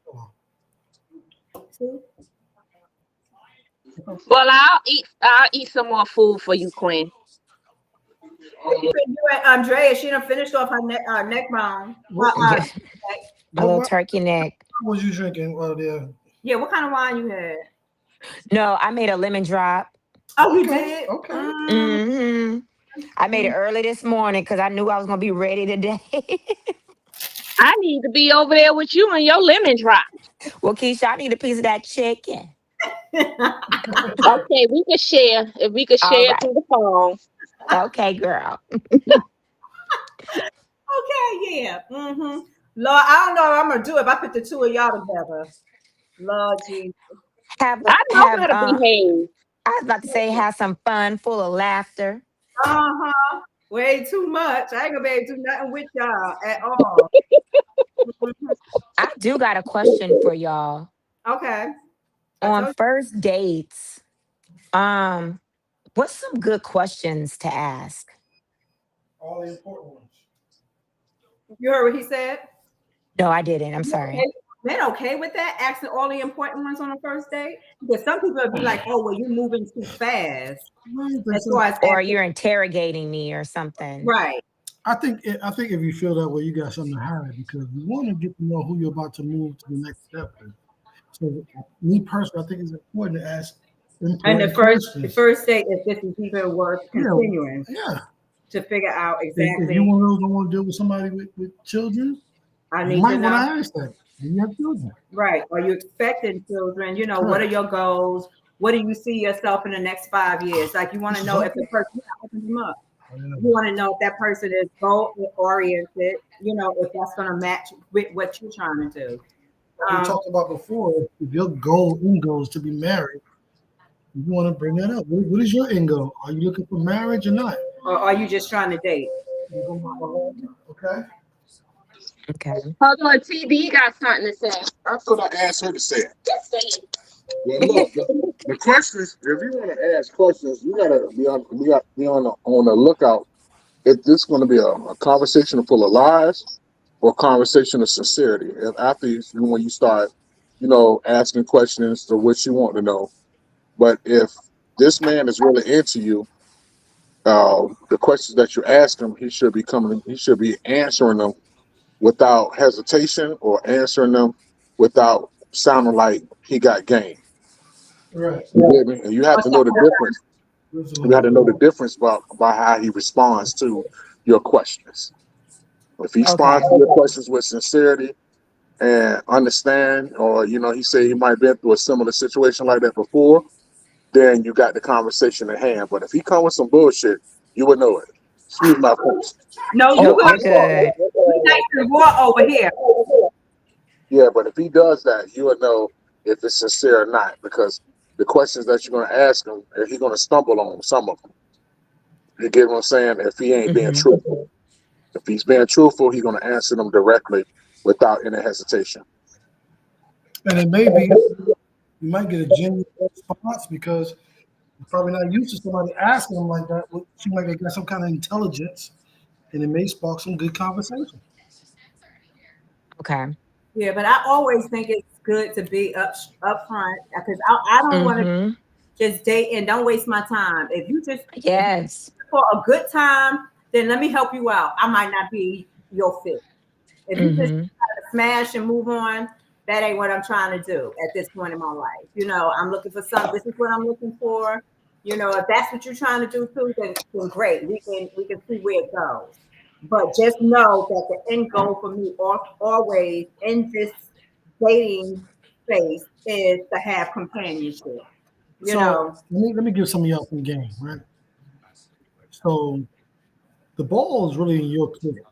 Well, I'll eat some more food for you, Quinn. Andrea, she done finished off her neck bone. A little turkey neck. What was you drinking there? Yeah, what kind of wine you had? No, I made a lemon drop. Oh, you did? Okay. Mm-hmm. I made it early this morning because I knew I was gonna be ready today. I need to be over there with you and your lemon drop. Well, Keisha, I need a piece of that chicken. Okay, we can share. If we could All share right. through the phone. Okay, girl. Okay, yeah. Mm-hmm. Lord, I don't know what I'm gonna do if I put the two of y'all together. Lord Jesus. Have I know how have to behave. I was about to say have some fun, full of laughter. Uh-huh. Way too much. I ain't gonna be able to do nothing with y'all at all. I do got a question for y'all. Okay. On first dates, what's some good questions to ask? All the important ones. You heard what he said? No, I didn't. I'm sorry. Men okay with that? Asking all the important ones on the first date? Because some people would be like, oh, well, you're moving too fast. Or you're interrogating me or something. Right. I think if you feel that way, you got something to hide because you want to get to know who you're about to move to the next step. So, me personally, I think it's important to ask. And the first date, if this is even worth continuing, to figure out exactly. If you don't want to deal with somebody with children, you might want to ask that. Do you have children? Right. Are you expecting children? You know, what are your goals? What do you see yourself in the next 5 years? Like, you want to know if the person opens them up. You want to know if that person is goal oriented. You know, if that's going to match with what you're trying to do. We talked about before. If your end goal is to be married, you want to bring that up. What is your end goal? Are you looking for marriage or not? Or are you just trying to date? Okay. Okay. Hold on, TB got something to say. I thought I asked her to say it. Well, look, the questions. If you want to ask questions, you gotta be on the lookout. If this is going to be a conversation full of lies or a conversation of sincerity. If after when you start, asking questions to what you want to know. But if this man is really into you, The questions that you ask him, he should be coming. He should be answering them without hesitation or answering them without sounding like he got game. Right. You get me? And you have to know the difference. You got to know the Absolutely. difference about how he responds to your questions. If he responds Okay. to your questions with sincerity and understand, or he said he might have been through a similar situation like that before, then you got the conversation at hand. But if he come with some bullshit, you would know it. Excuse my French. No, you Oh, good. you're good. We nice and raw over here. Yeah, but if he does that, you would know if it's sincere or not, because the questions that you're going to ask him, he's going to stumble on some of them. You get what I'm saying? If he ain't being Hmm. truthful. If he's being truthful, he's going to answer them directly without any hesitation. And it may be you might get a genuine response because you're probably not used to somebody asking them like that. Well, seem like they got some kind of intelligence, and it may spark some good conversation. Okay. Yeah, but I always think it's good to be upfront because I don't want to Hmm. just date and don't waste my time. If you Yes. for a good time, then let me help you out. I might not be your fit. If you just Hmm. try to smash and move on, that ain't what I'm trying to do at this point in my life. I'm looking for something. This is what I'm looking for. If that's what you're trying to do too, then great. We can see where it goes. But just know that the end goal for me always in this dating space is to have companionship. You So know, let me give some of y'all some game, right? So the ball is really in your court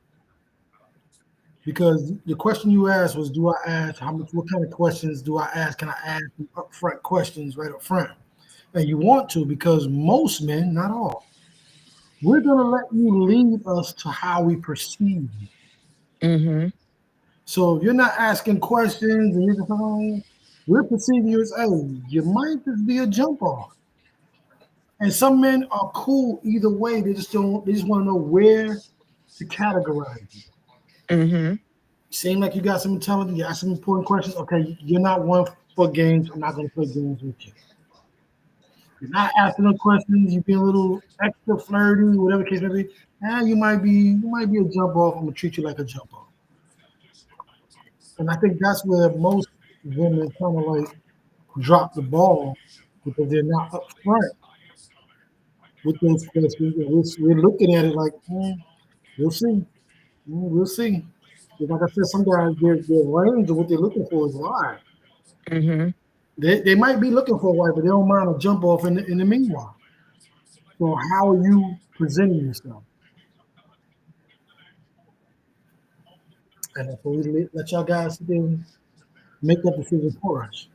because the question you asked was, do I ask how much? What kind of questions do I ask? Can I ask some upfront questions right up front? And you want to because most men, not all, we're going to let you lead us to how we perceive you. Hmm. So if you're not asking questions and you're just we're perceiving you as, hey, you might just be a jump off. And some men are cool either way. They just want to know where to categorize you. Hmm. Seem like you got some intelligence, you ask some important questions. Okay, you're not one for games. I'm not going to play games with you. You're not asking no questions. You being a little extra flirty, whatever the case may be. You might be a jump off. I'm gonna treat you like a jump off. And I think that's where most women kind of like drop the ball because they're not upfront with those questions. And we're looking at it like, we'll see. We'll see. Because like I said, some guys, their range of what they're looking for is wide. Hmm. They might be looking for a wife, but they don't mind a jump off in the meanwhile. So how are you presenting yourself? And that's what we let y'all guys sit there and make that decision for us.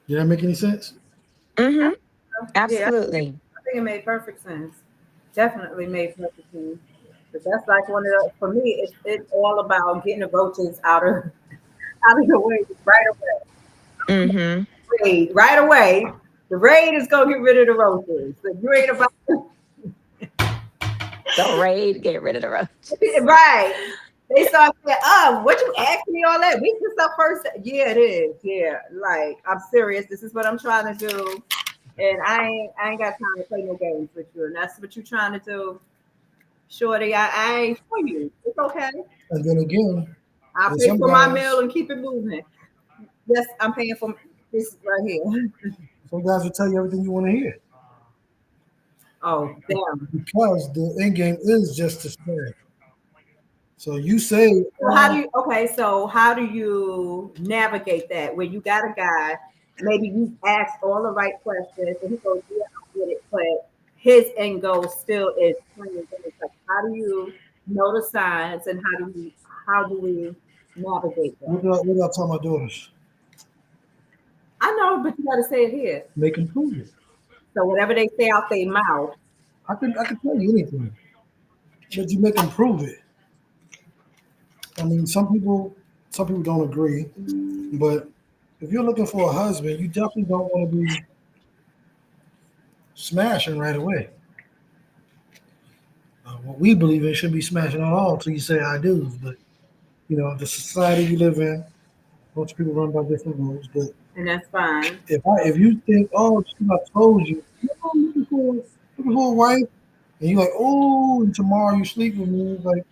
Did that make any sense? Hmm. yeah, Absolutely. I think it made perfect sense. Definitely made perfect sense. But that's like one of the, for me, it's all about getting the roaches out of the way right away. Hmm. Raid right away. The raid is gonna get rid of the roaches. If you ain't about The raid, get rid of the roach. right. They start saying, what you asked me all that? We just up first. Yeah, it is. Yeah. Like, I'm serious. This is what I'm trying to do. And I ain't got time to play no games with you. And that's what you're trying to do. Shorty, I ain't for you. It's okay. And then again, I'll there's pay some for my guys, meal and keep it moving. Yes, I'm paying for this right here. some guys will tell you everything you want to hear Oh, damn. because the end game is just to smash. So you say, So how do you navigate that when you got a guy, maybe you asked all the right questions and he goes, yeah, I get it, but his end goal still is playing games. Like how do you know the signs and how do we navigate that? what do I tell my daughters? I know, but you gotta say it here. Make them prove it. So whatever they say out their mouth, I can tell you anything, but you make them prove it. I mean, some people don't agree, but if you're looking for a husband, you definitely don't want to be smashing right away. What we believe in should be smashing on all till you say I do. But the society we live in, most people run by different rules. But And that's fine. If you think, oh, I told you, no, I'm looking for a wife, and you're like, oh, and tomorrow you sleep with me, it's like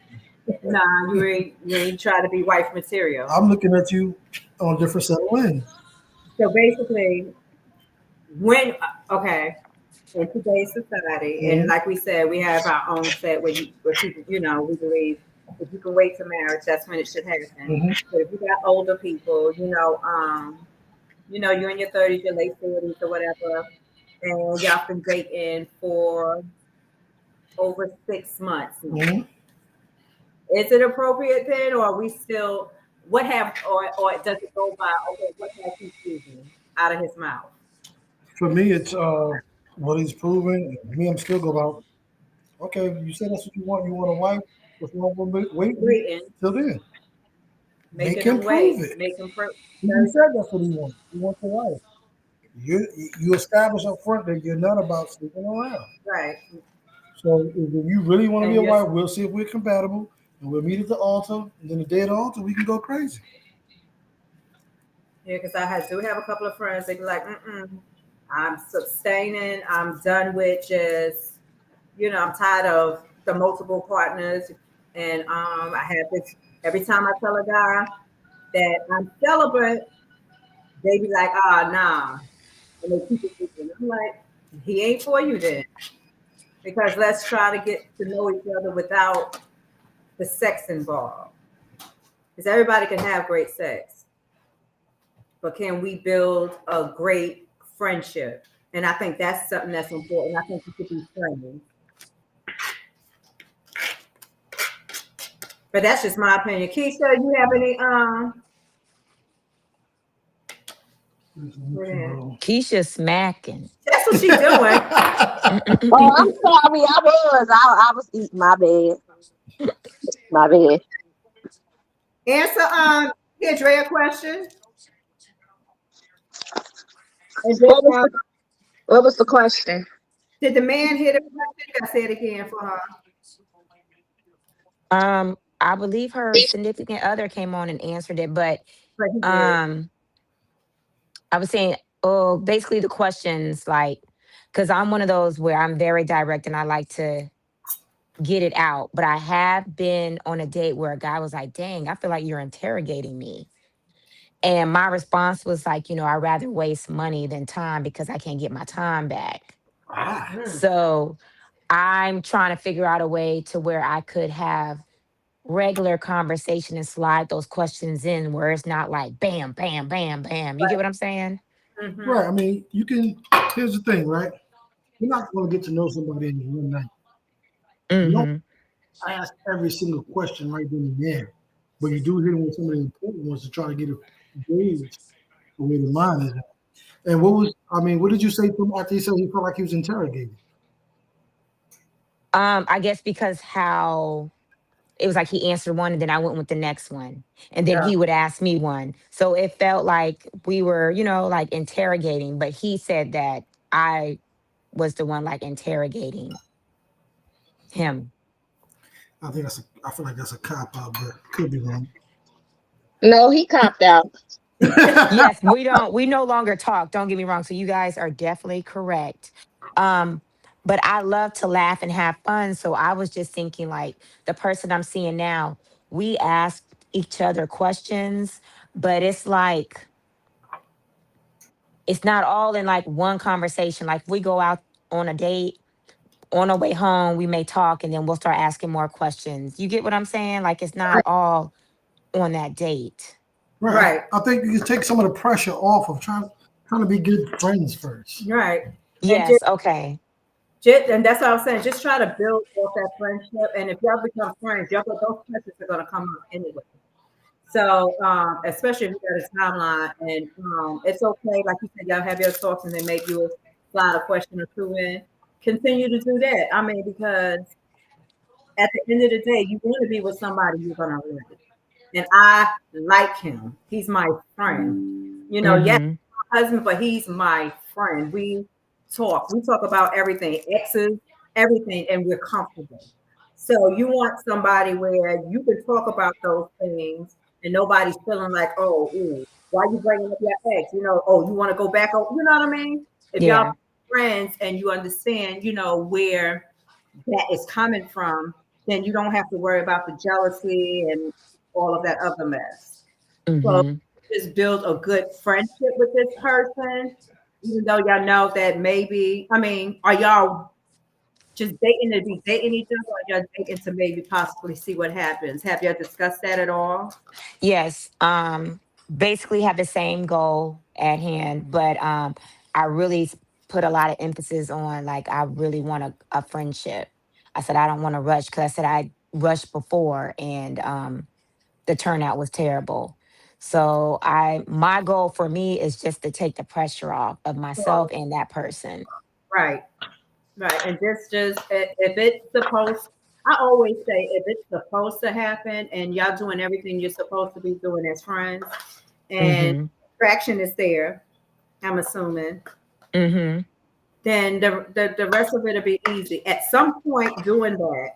Nah, you ain't try to be wife material. I'm looking at you on a different set of lens. So basically, when okay, in today's society, and Mm-hmm. like we said, we have our own set where people, we believe if you can wait to marriage, that's when it should happen. Mm-hmm. But if you got older people, you're in your 30s, your late 40s, or whatever, and y'all been dating for over 6 months now. Mm-hmm. Is it appropriate then, or are we still? What have or does it go by? Okay, what has he choosing out of his mouth? For me, it's what he's proven. Me, I'm still go about. Okay, you said that's what you want. You want a wife. What's wrong with waiting Waiting, till then? Make making him them prove wait, it. make them He said that's what he wants. He wants a wife. You establish up front that you're not about sleeping around. right. So if you really want to be And a yes, wife, we'll see if we're compatible, and we'll meet at the altar. And then the day of the altar, we can go crazy. yeah, because do have a couple of friends. They be like, I'm sustaining. I'm done with just, I'm tired of the multiple partners. And I have this every time I tell a guy that I'm celibate, they be like, ah, nah. And they keep it moving. I'm like, he ain't for you then. Because let's try to get to know each other without the sex involved. Because everybody can have great sex, but can we build a great friendship? And I think that's something that's important. I think you should be friends. But that's just my opinion. Keisha, you have any yeah. Keisha smacking. That's what she doing. Oh, I'm sorry. I was eating my bad. My bad. Answer the Andrea question. And then What was the question? did the man hear the question? I say it again for her. I believe her significant other came on and answered it, but But he did. um, I was saying, oh, basically the questions like, because I'm one of those where I'm very direct and I like to get it out. But I have been on a date where a guy was like, "Dang, I feel like you're interrogating me." And my response was like, I'd rather waste money than time because I can't get my time back. Ah, Mm, So I'm trying to figure out a way to where I could have regular conversation and slide those questions in where it's not like bam, bam, bam, bam. You get what I'm saying? mm-hmm. right. I mean, you can. Here's the thing, right? You're not going to get to know somebody in one night. You don't Mm-hmm. ask every single question right then and there, but you do hit them with some of the important ones to try to get a gauge the way the mind is. And what was? I mean, what did you say from after he said he felt like he was interrogated? I guess because how it was like he answered one and then I went with the next one. And then Yeah. he would ask me one. So it felt like we were, like interrogating, but he said that I was the one like interrogating him. I think that's. I feel like that's a cop out, but could be wrong. No, he copped out. Yes, we no longer talk. Don't get me wrong. So you guys are definitely correct. Um, but I love to laugh and have fun. So I was just thinking like the person I'm seeing now, we ask each other questions, but it's like it's not all in like one conversation. Like we go out on a date, on our way home, we may talk and then we'll start asking more questions. You get what I'm saying? Like it's not all on that date. Right. Right. I think you can take some of the pressure off of trying to be good friends first. Right. And Yes, okay. and that's what I was saying. Just try to build off that friendship. And if y'all become friends, those questions are gonna come up anyway. So, especially if you got a timeline, and it's okay, like you said, y'all have your talks, and then maybe you'll slide a question or two in. Continue to do that. I mean, because at the end of the day, you want to be with somebody you're gonna like, and I like him. He's my friend. Yes, Mm-hmm. my husband, but he's my friend. We talk. We talk about everything, exes, everything, and we're comfortable. So you want somebody where you can talk about those things and nobody's feeling like, oh, ooh, why you bringing up your ex? Oh, you want to go back? Oh, you know what I mean? If y'all Yeah. friends and you understand, where that is coming from, then you don't have to worry about the jealousy and all of that other mess. So Mm-hmm. just build a good friendship with this person, even though y'all know that maybe, I mean, are y'all just dating to be dating each other, or y'all dating to maybe possibly see what happens? Have y'all discussed that at all? Yes. Basically have the same goal at hand, but I really put a lot of emphasis on like I really want a friendship. I said I don't want to rush because I said I rushed before and the turnout was terrible. So my goal for me is just to take the pressure off of myself and that person. Right, right. And this just if it's supposed, I always say if it's supposed to happen and y'all doing everything you're supposed to be doing as friends, and Mm-hmm. traction is there, I'm assuming, Mm-hmm. then the rest of it'll be easy. At some point doing that,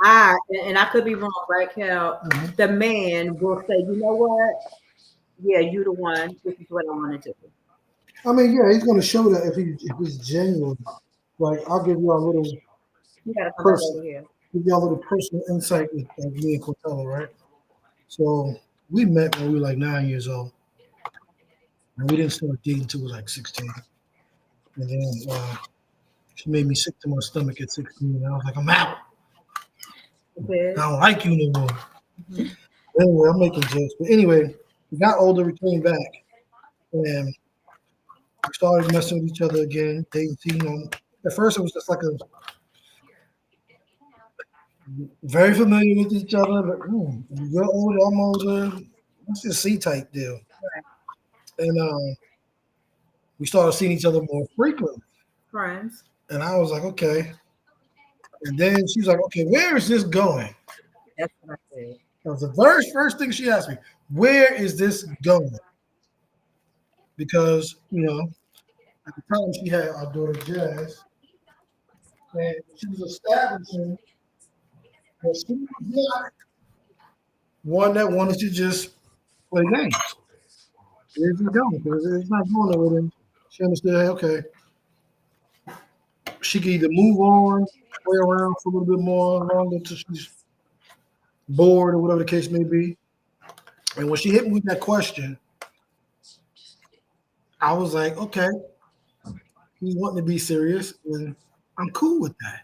and I could be wrong, right, Cal? Mhm. The man will say, you know what? Yeah, you the one. This is what I want to do. I mean, yeah, he's gonna show that if he's genuine. Like I'll give you a little You gotta come back person, over here. give you a little personal insight with like me and Cortella, right? So we met when we were like 9 years old, and we didn't start dating until we were like 16. And then she made me sick to my stomach at 16, and I was like, I'm out. I Okay. don't like you no more. Mhm. Anyway, I'm making jokes, but anyway, we got older, we came back, and we started messing with each other again. Dating, at first it was just like a very familiar with each other, but you're older, I'm older. It's a C type deal. Right. And we started seeing each other more frequently. Friends. And I was like, okay. And then she was like, okay, where is this going? That's what I said. That was the very first thing she asked me. Where is this going? Because, at the time she had our daughter Jazz, and she was establishing that she was not one that wanted to just play games. Where's it going? Because it's not going nowhere. Then she understood, hey, okay, she can either move on, play around for a little bit more longer until she's bored or whatever the case may be. And when she hit me with that question, I was like, okay, he's wanting to be serious, and I'm cool with that.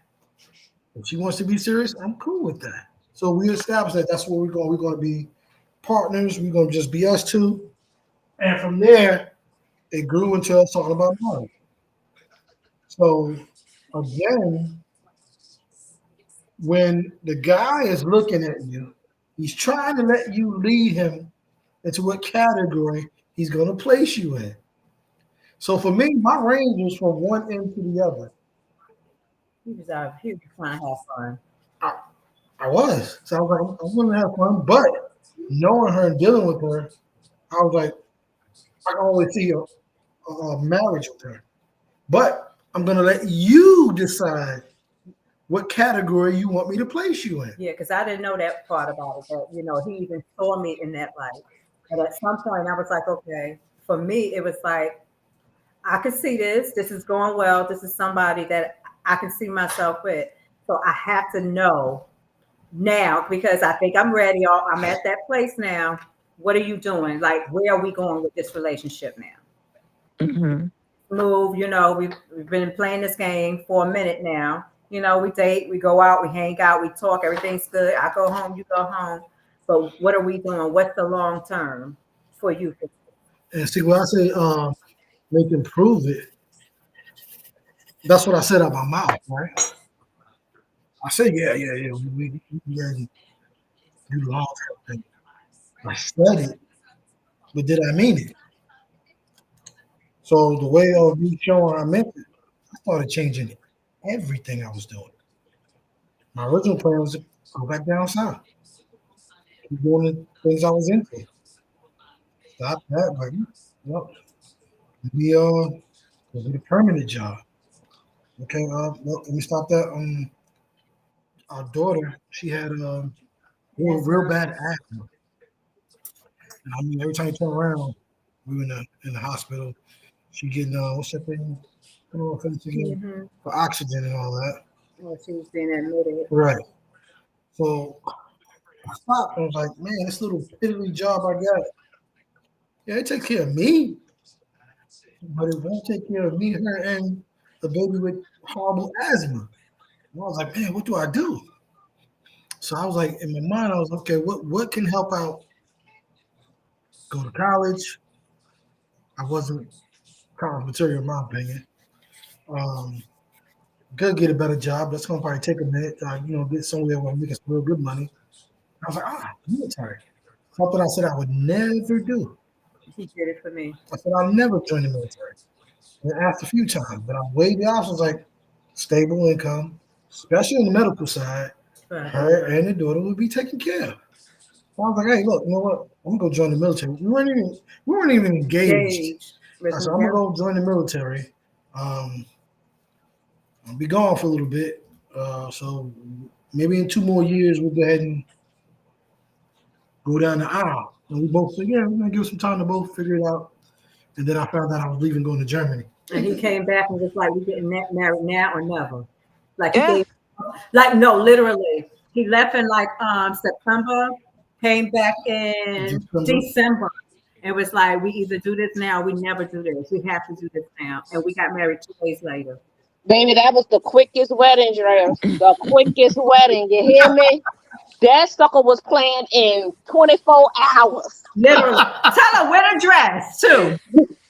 If she wants to be serious, I'm cool with that. So we established that that's where we're going. We're going to be partners. We're going to just be us two. And from there, it grew into us talking about marriage. So again, when the guy is looking at you, he's trying to let you lead him into what category he's going to place you in. So for me, my range was from one end to the other. He was trying to have fun. I, I was. So I was like, I'm going to have fun. But knowing her and dealing with her, I was like, I can always see a marriage with her. But I'm going to let you decide what category you want me to place you in. Yeah, because I didn't know that part about it. That he even saw me in that light. But at some point, I was like, okay. For me, it was like I could see this. This is going well. This is somebody that I can see myself with. So I have to know now because I think I'm ready. I'm at that place now. What are you doing? Like, where are we going with this relationship now? Mm-hmm. Move, we've been playing this game for a minute now. We date, we go out, we hang out, we talk, everything's good. I go home, you go home. But what are we doing? What's the long term for you? And see, when I say make him prove it, that's what I said out my mouth, right? I said, yeah, yeah, yeah. We ready to do the long term thing. I said it, but did I mean it? So the way of me showing I meant it, I started changing everything I was doing. My original plan was to go back down south, keep doing the things I was into. Stop that, like, no, maybe go get a permanent job. Okay, no, let me stop that. Our daughter, she had real bad asthma. And I mean, every time you turn around, we were in the hospital. She getting what's that thing? Put on her face again Mm-hmm. for oxygen and all that. Oh, she was being admitted. Right. So I stopped. I was like, man, this little piddly job I got, yeah, it takes care of me, but it won't take care of me, her, and the baby with horrible asthma. And I was like, man, what do I do? So I was like, in my mind, I was okay. What can help out? Go to college. I wasn't college material, in my opinion. Um, Could get a better job. That's gonna probably take a minute. Get somewhere where I'm making some real good money. I was like, military. Something I said I would never do. He did it for me. I said I'll never join the military. And I asked a few times, but I weighed the options like stable income, especially on the medical side. Right. Her and the daughter would be taken care of. So I was like, hey, look, you know what? I'm gonna go join the military. We weren't even engaged. Gage. I said, I'm gonna go join the military. I'll be gone for a little bit. So maybe in 2 more years we'll go ahead and go down the aisle. And we both said, yeah, we're gonna give some time to both figure it out. And then I found out I was leaving, going to Germany. And he came back and was like, "We getting married now or never?" Like Yeah. no, literally. He left in like September, came back in December. It was like, we either do this now, or we never do this. We have to do this now. And we got married 2 days later. Baby, that was the quickest wedding dress. The quickest wedding. You hear me? That sucker was planned in 24 hours. Literally. Tell her wear a dress too.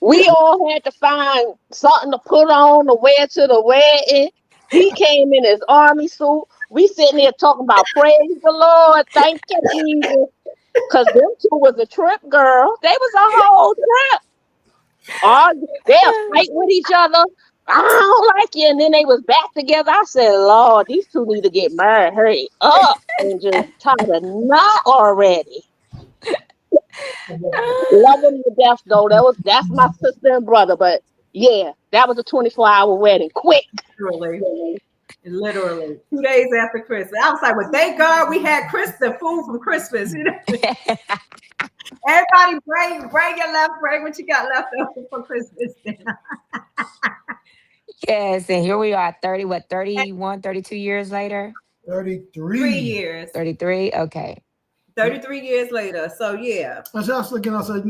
We all had to find something to put on to wear to the wedding. He came in his army suit. We sitting there talking about praise the Lord, thank you, Jesus. Because them two was a trip, girl. They was a whole trip. They'll fight with each other. I don't like you. And then they was back together. I said, Lord, these two need to get married. Hurry up and just tie the knot already. Love them to death, though. That's my sister and brother. But yeah, that was a 24-hour wedding. Quick. Literally 2 days after Christmas. I was like, well, thank God we had the food from Christmas. You know? Everybody bring what you got left over for Christmas. Yes, and here we are, 31, 32 years later? 33. 3 years. 33? Okay. 33 years later. So yeah. I was thinking, I said,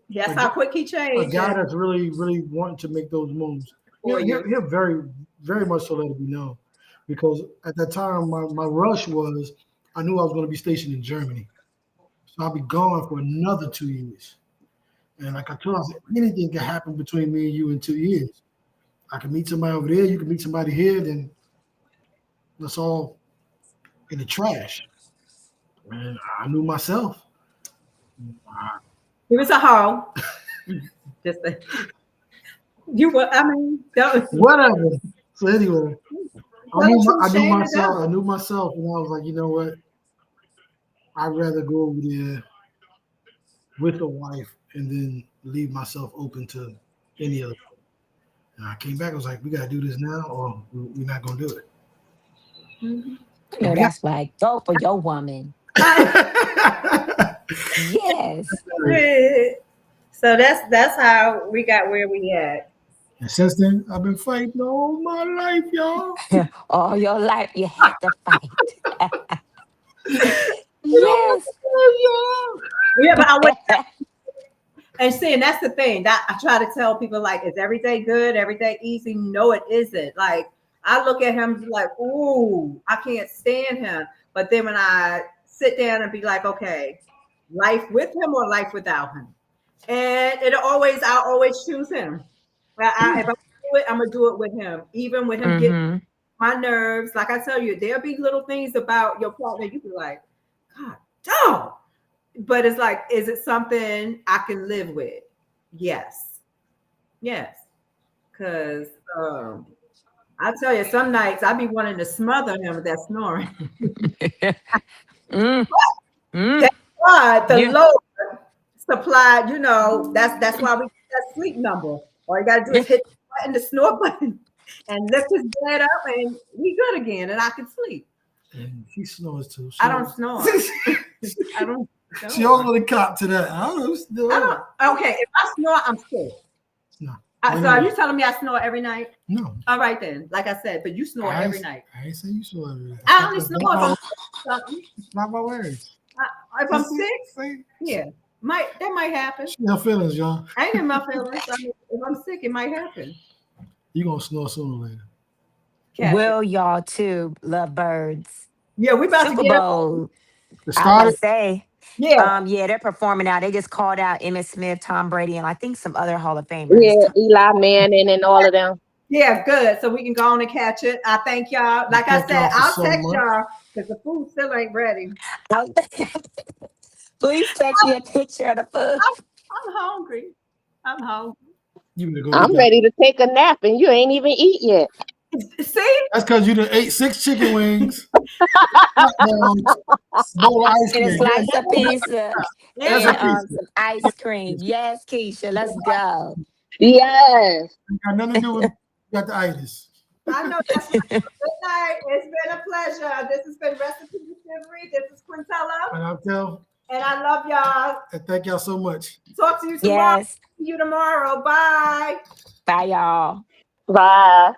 that's how quick he a changed. guy that's really, really wanting to make those moves. He'll very, very much so let it be known. Because at that time, my rush was, I knew I was going to be stationed in Germany. So I'll be gone for another 2 years. And like I told him, I said, anything can happen between me and you in 2 years. I can meet somebody over there, you can meet somebody here, then that's all in the trash. And I knew myself. He was a hoe. Whatever. So anyway, I knew myself, and I was like, you know what? I'd rather go over there with a wife and then leave myself open to any other. And I came back. I was like, we gotta do this now, or we're not gonna do it. Mm-hmm. That's like, go for your woman. Yes. So that's how we got where we at. And since then, I've been fighting all my life, y'all. All your life, you had to fight. Yes. Yeah, but I went. And see, and that's the thing that I try to tell people, like, is every day good? Every day easy? No, it isn't. Like, I look at him like, ooh, I can't stand him. But then when I sit down and be like, okay, life with him or life without him? And I always choose him. If I do it, I'm going to do it with him. Even with him getting my nerves. Like I tell you, there'll be little things about your partner. You be like, God, don't. But it's like, is it something I can live with? Yes. Because I tell you, some nights I be wanting to smother him with that snoring. Thank God the Lord supplied, that's why we get that sleep number. All you got to do is hit the button, the snore button, and lift his bed up, and we good again, and I can sleep. And she snores too. I don't snore. I don't. She always want to cop to that. I don't snore. Okay, if I snore, I'm sick. No. So are you telling me I snore every night? No. All right then. Like I said, but you snore every night. I ain't say you snore every night. I only snore if I'm something. It's not my words. If I'm sick, yeah, that might happen. She her feelings, y'all. I ain't in my feelings. I mean, if I'm sick, it might happen. You gonna snore sooner or later. Will y'all too love birds? Yeah, we about Super to get Bowl. It I started. would say. Yeah. Yeah, they're performing now. They just called out Emmitt Smith, Tom Brady, and I think some other Hall of Famers. Yeah, Eli Manning and all of them. Yeah, good. So we can go on and catch it. I thank y'all. Like I said, I'll text y'all because the food still ain't ready. Please text me a picture of the food. I'm hungry. I'm hungry. I'm ready to take a nap and you ain't even eat yet. See? That's because you done ate 6 chicken wings. Bowl of ice And a cream. slice of pizza. That's And a pizza. some ice cream. Yes, Keisha, let's go. Yes. Got nothing to do with got the itis. I know that's right. Good night. It's been a pleasure. This has been Recipe Delivery. This is Quintella. And I'll tell. And I love y'all. And thank y'all so much. Talk to you tomorrow. Yes. See you tomorrow. Bye. Bye, y'all. Bye.